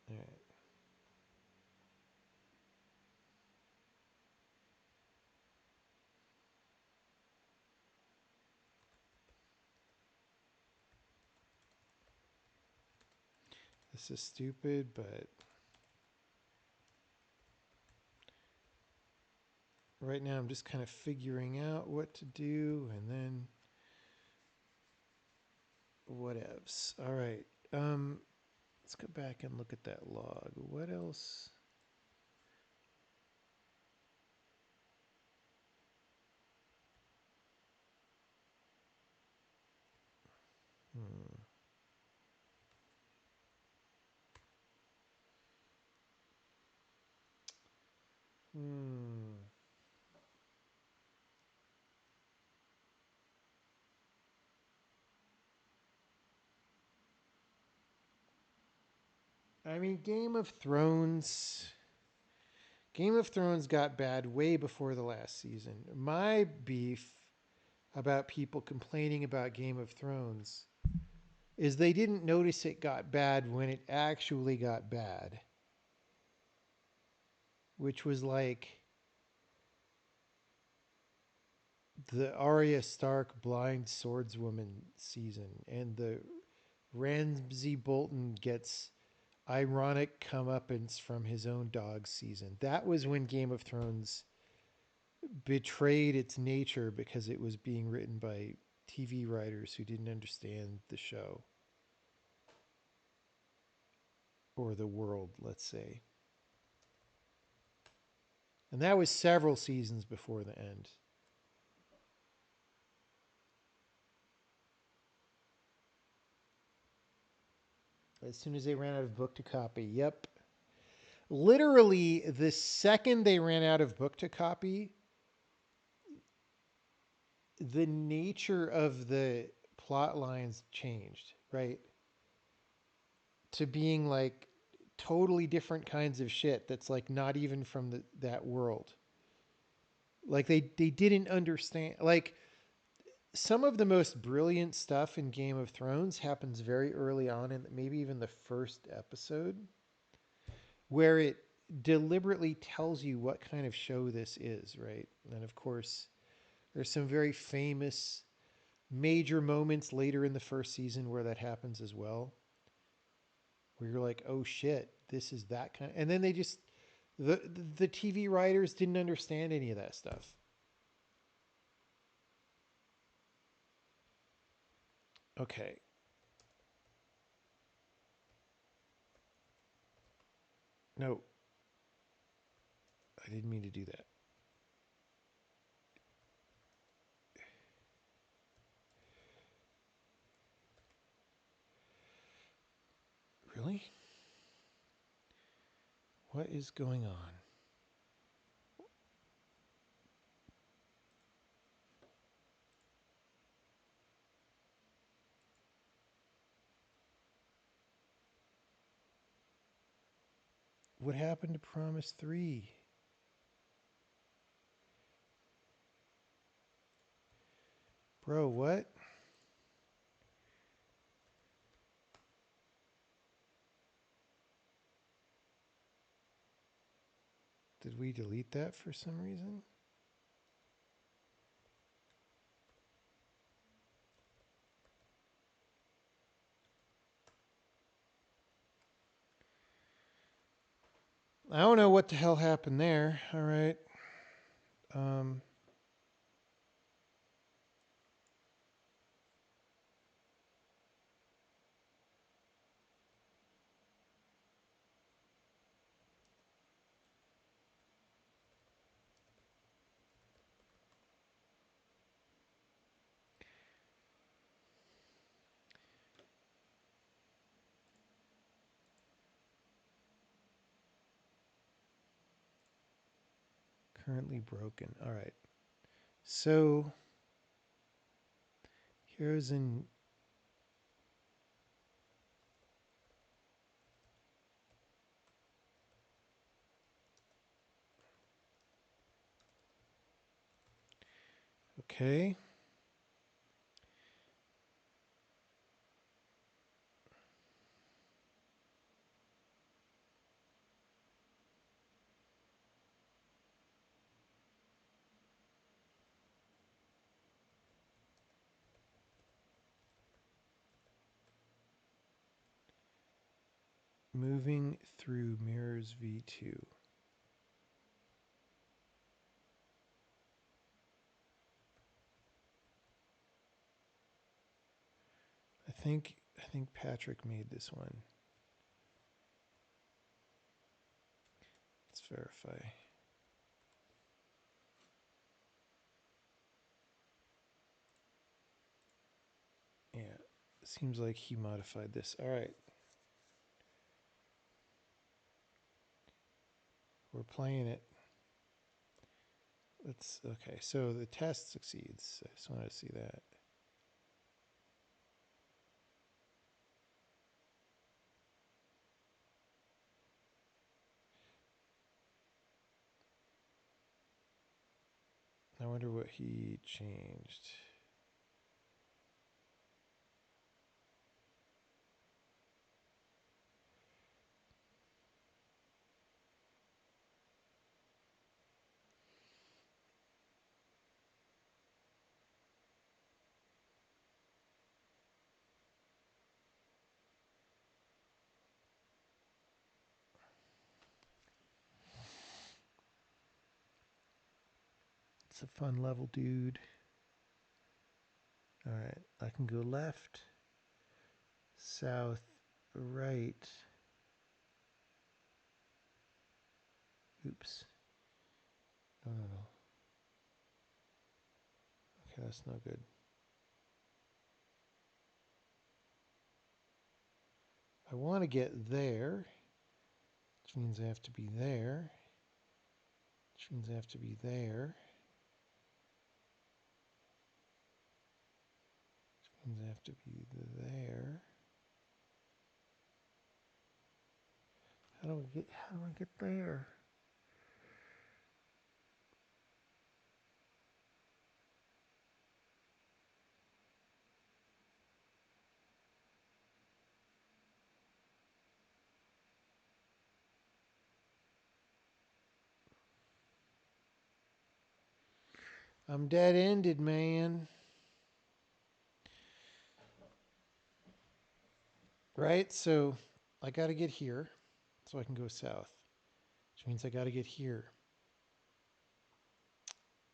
All right. This is stupid, but right now I'm just kind of figuring out what to do, and then whatevs. All right. Let's go back and look at that log. What else? Hmm. Hmm. I mean, Game of Thrones got bad way before the last season. My beef about people complaining about Game of Thrones is they didn't notice it got bad when it actually got bad, which was like the Arya Stark blind swordswoman season and the Ramsay Bolton gets ironic comeuppance from his own dog season. That was when Game of Thrones betrayed its nature because it was being written by TV writers who didn't understand the show or the world, let's say. And that was several seasons before the end. As soon as they ran out of book to copy, yep. Literally, the second they ran out of book to copy, the nature of the plot lines changed, right? To being like totally different kinds of shit that's like not even from that world. Like they didn't understand. Like some of the most brilliant stuff in Game of Thrones happens very early on in maybe even the first episode, where it deliberately tells you what kind of show this is, right? And of course, there's some very famous major moments later in the first season where that happens as well, where you're like, oh shit, this is that kind of, and then they just the the TV writers didn't understand any of that stuff. Okay. No, I didn't mean to do that. Really? What is going on? What happened to Promise 3? Bro, what? Did we delete that for some reason? I don't know what the hell happened there. All right. Um, Currently broken. All right. So here's an. Okay. moving through mirrors V2. I think Patrick made this one. Let's verify. Yeah, seems like he modified this. All right. We're playing it. Okay, so the test succeeds. I just wanted to see that. I wonder what he changed. It's a fun level, dude. All right, I can go left, south, right. Oops. No. Okay, that's no good. I want to get there, which means I have to be there, which means I have to be there, which means I have to be there. How do I get there? I'm dead-ended, man. Right? So I got to get here so I can go south, which means I got to get here,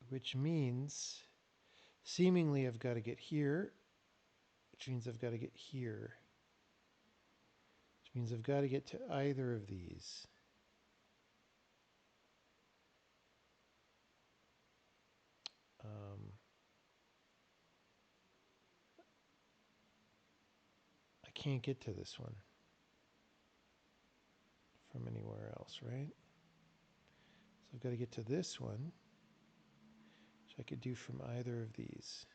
which means seemingly I've got to get here, which means I've got to get here, which means I've got to get to either of these. I can't get to this one from anywhere else, right? So I've got to get to this one, which I could do from either of these.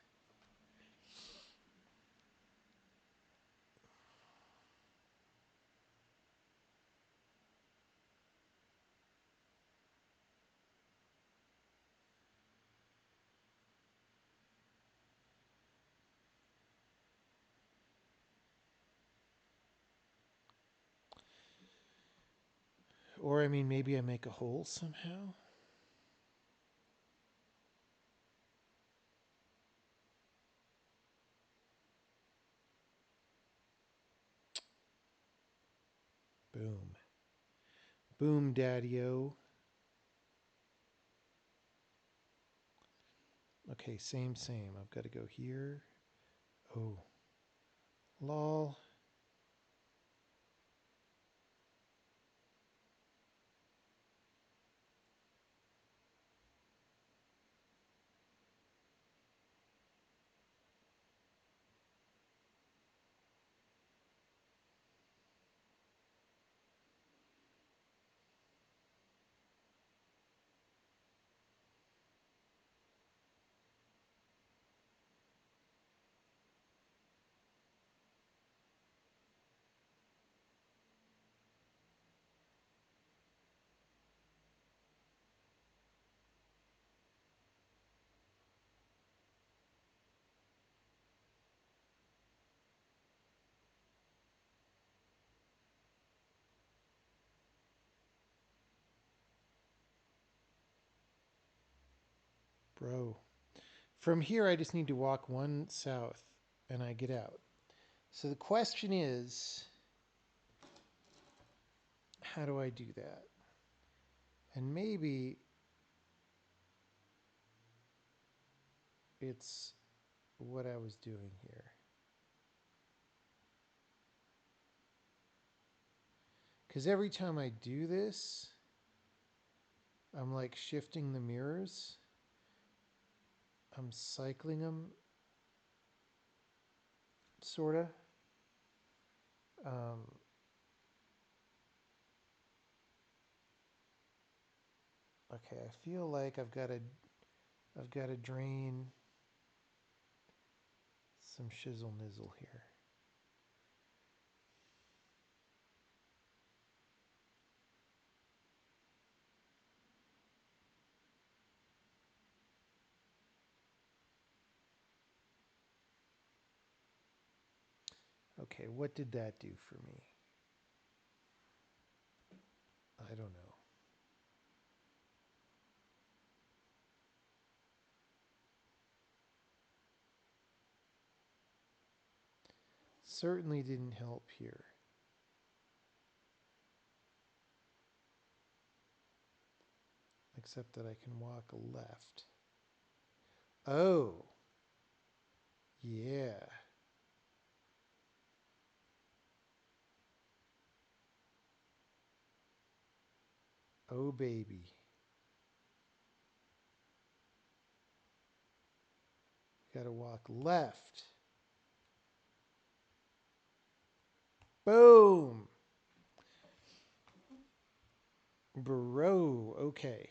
Or, I mean, maybe I make a hole somehow. Boom. Boom, daddy-o. Okay, same. I've got to go here. Oh. Lol. Bro. From here, I just need to walk one south, and I get out. So the question is, How do I do that? And maybe it's what I was doing here. Because every time I do this, I'm like shifting the mirrors. I'm cycling them, sort of. Um, okay, I feel like I've got to drain some shizzle nizzle here. Okay, what did that do for me? I don't know. Certainly didn't help here. Except that I can walk left. Oh, yeah. Oh, baby. Gotta walk left. Boom. Bro, okay.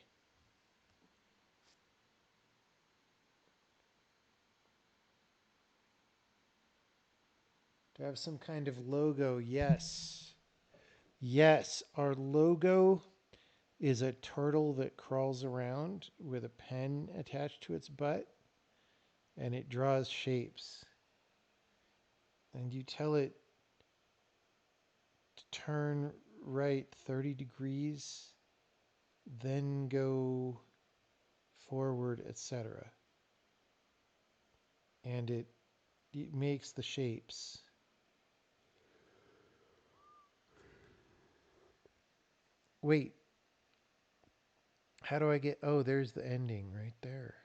To have some kind of logo, yes. Yes, our logo is a turtle that crawls around with a pen attached to its butt and it draws shapes. And you tell it to turn right 30 degrees, then go forward, etc. And it makes the shapes. Wait, how do I get? Oh, there's the ending right there.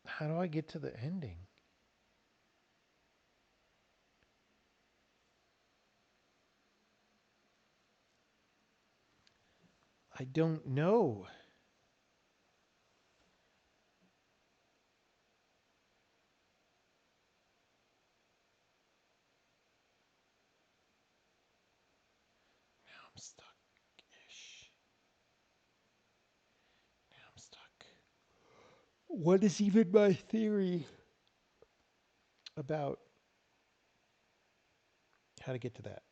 How do I get to the ending? I don't know. Now I'm stuck-ish. Now I'm stuck. What is even my theory about how to get to that?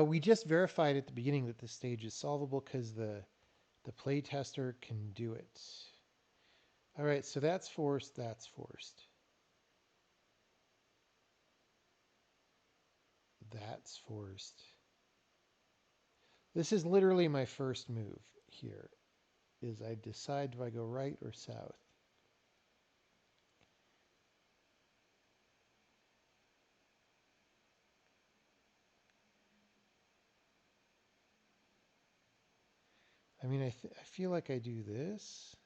We just verified at the beginning that this stage is solvable because the play tester can do it. All right, so that's forced, that's forced. That's forced. This is literally my first move here, is I decide do I go right or south. I mean, I feel like I do this.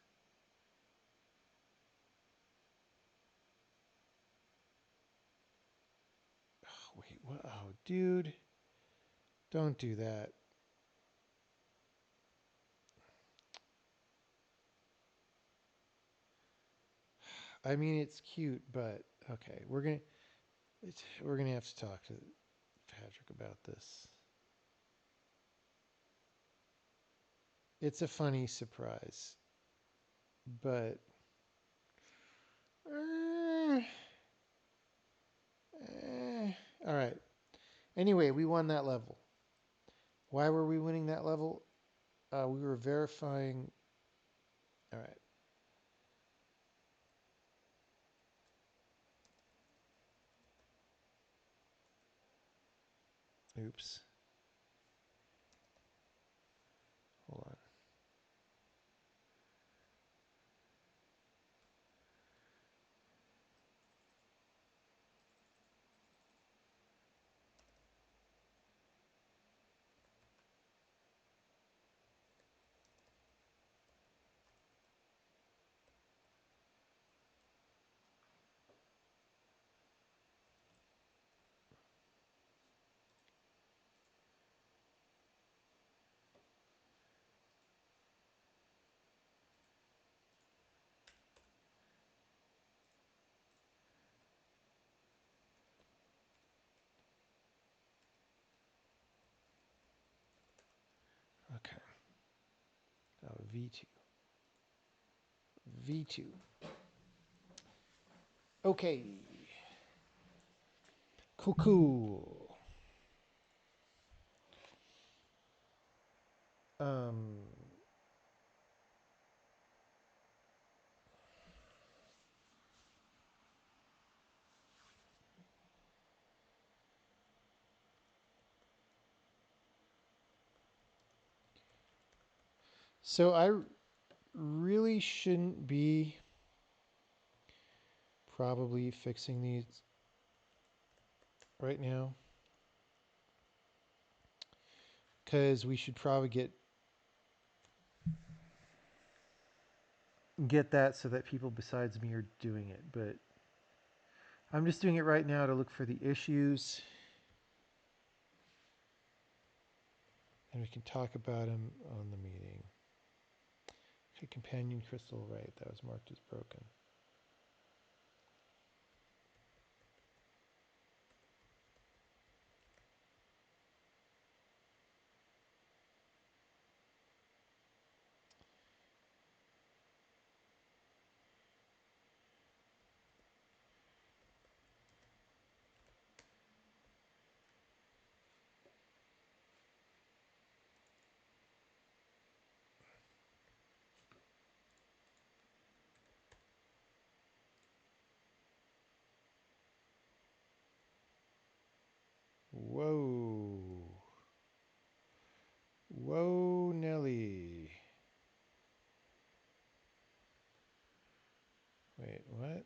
Oh, wait, what? Oh, dude. Don't do that. I mean, it's cute, but okay, we're gonna have to talk to Patrick about this. It's a funny surprise, but uh, all right. Anyway, we won that level. Why were we winning that level? We were verifying. All right. Oops. Hold on. Okay. Oh, V2. V2. Okay. Cool, cool. Um, so I really shouldn't be probably fixing these right now, because we should probably get that so that people besides me are doing it. But I'm just doing it right now to look for the issues, and we can talk about them on the meeting. Okay, companion crystal, right? That was marked as broken. Whoa. Whoa, Nelly. Wait, what?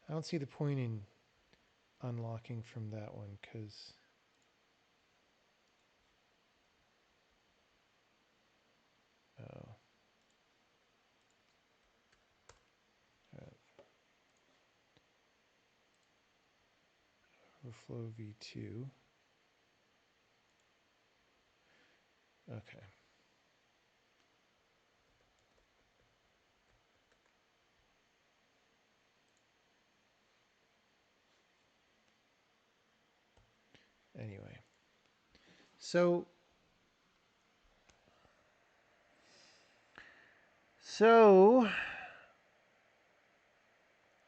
I don't see the point in unlocking from that one, because... Oh. Overflow V2. Okay. Anyway. So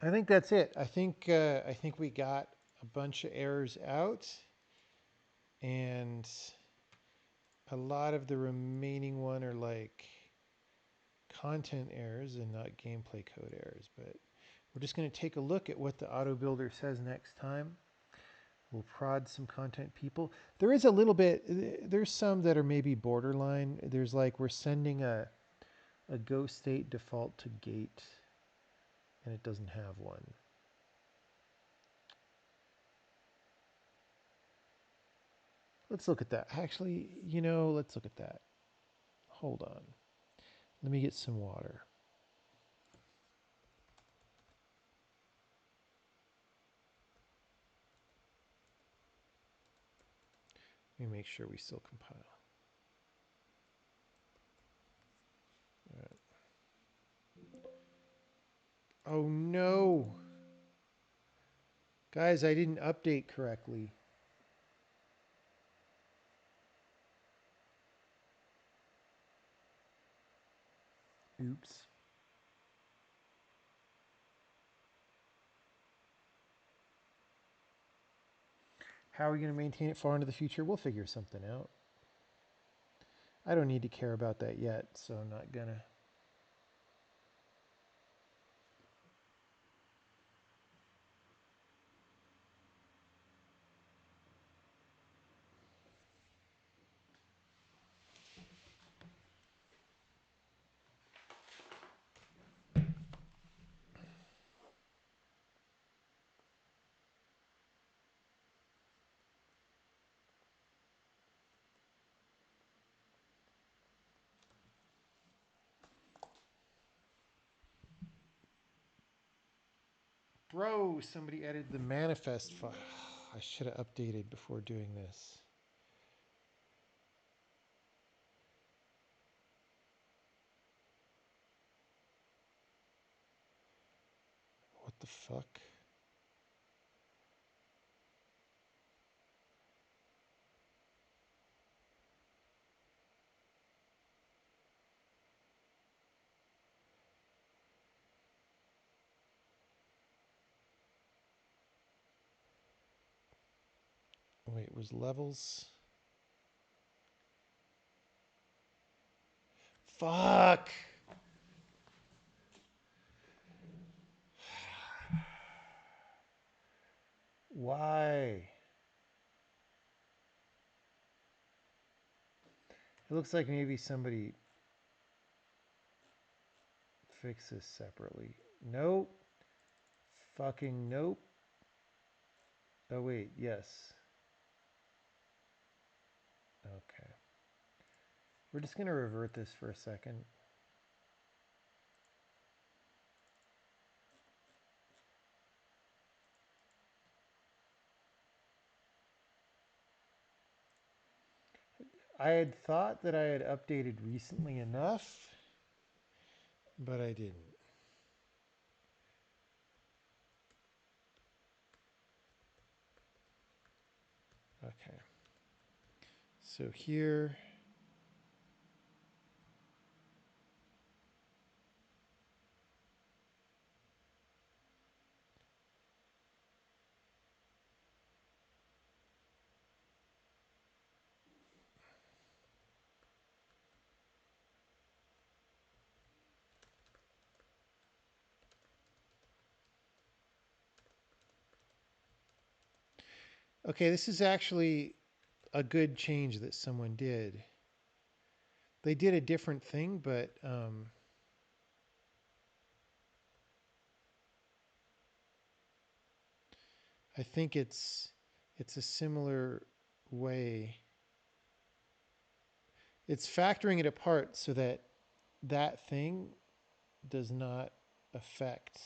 I think that's it. I think we got a bunch of errors out, and a lot of the remaining one are like content errors and not gameplay code errors. But we're just going to take a look at what the auto builder says next time. We'll prod some content people. There is a little bit. There's some that are maybe borderline. There's like we're sending a go state default to gate, and it doesn't have one. Let's look at that. Actually, let's look at that. Hold on. Let me get some water. Let me make sure we still compile. All right. Oh no. Guys, I didn't update correctly. Oops. How are we going to maintain it far into the future? We'll figure something out. I don't need to care about that yet, so I'm not gonna. Bro, somebody added the manifest file. I should have updated before doing this. What the fuck? Wait, was levels? Fuck! Why? It looks like maybe somebody fixed this separately. Nope. Fucking nope. Oh, wait, yes. Okay. We're just going to revert this for a second. I had thought that I had updated recently enough, but I didn't. Okay. So here, okay, this is actually a good change that someone did. They did a different thing, but I think it's a similar way. It's factoring it apart so that that thing does not affect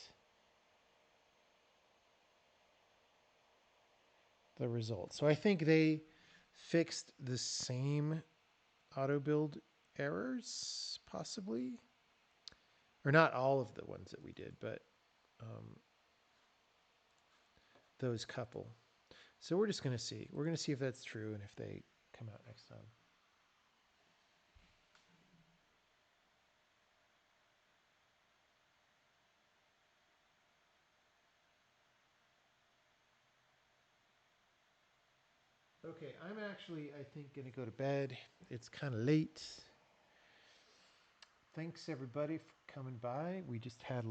the result. So I think they fixed the same auto build errors, possibly, or not all of the ones that we did, but those couple. So we're just going to see. We're going to see if that's true and if they come out next time. Okay, I'm actually, I think, going to go to bed. It's kind of late. Thanks everybody for coming by. We just had a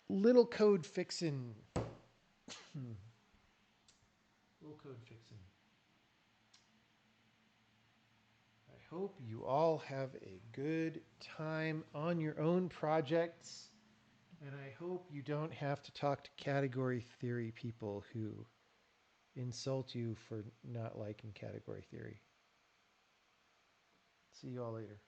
little code fixing. Little code fixing. I hope you all have a good time on your own projects. And I hope you don't have to talk to category theory people who insult you for not liking category theory. See you all later.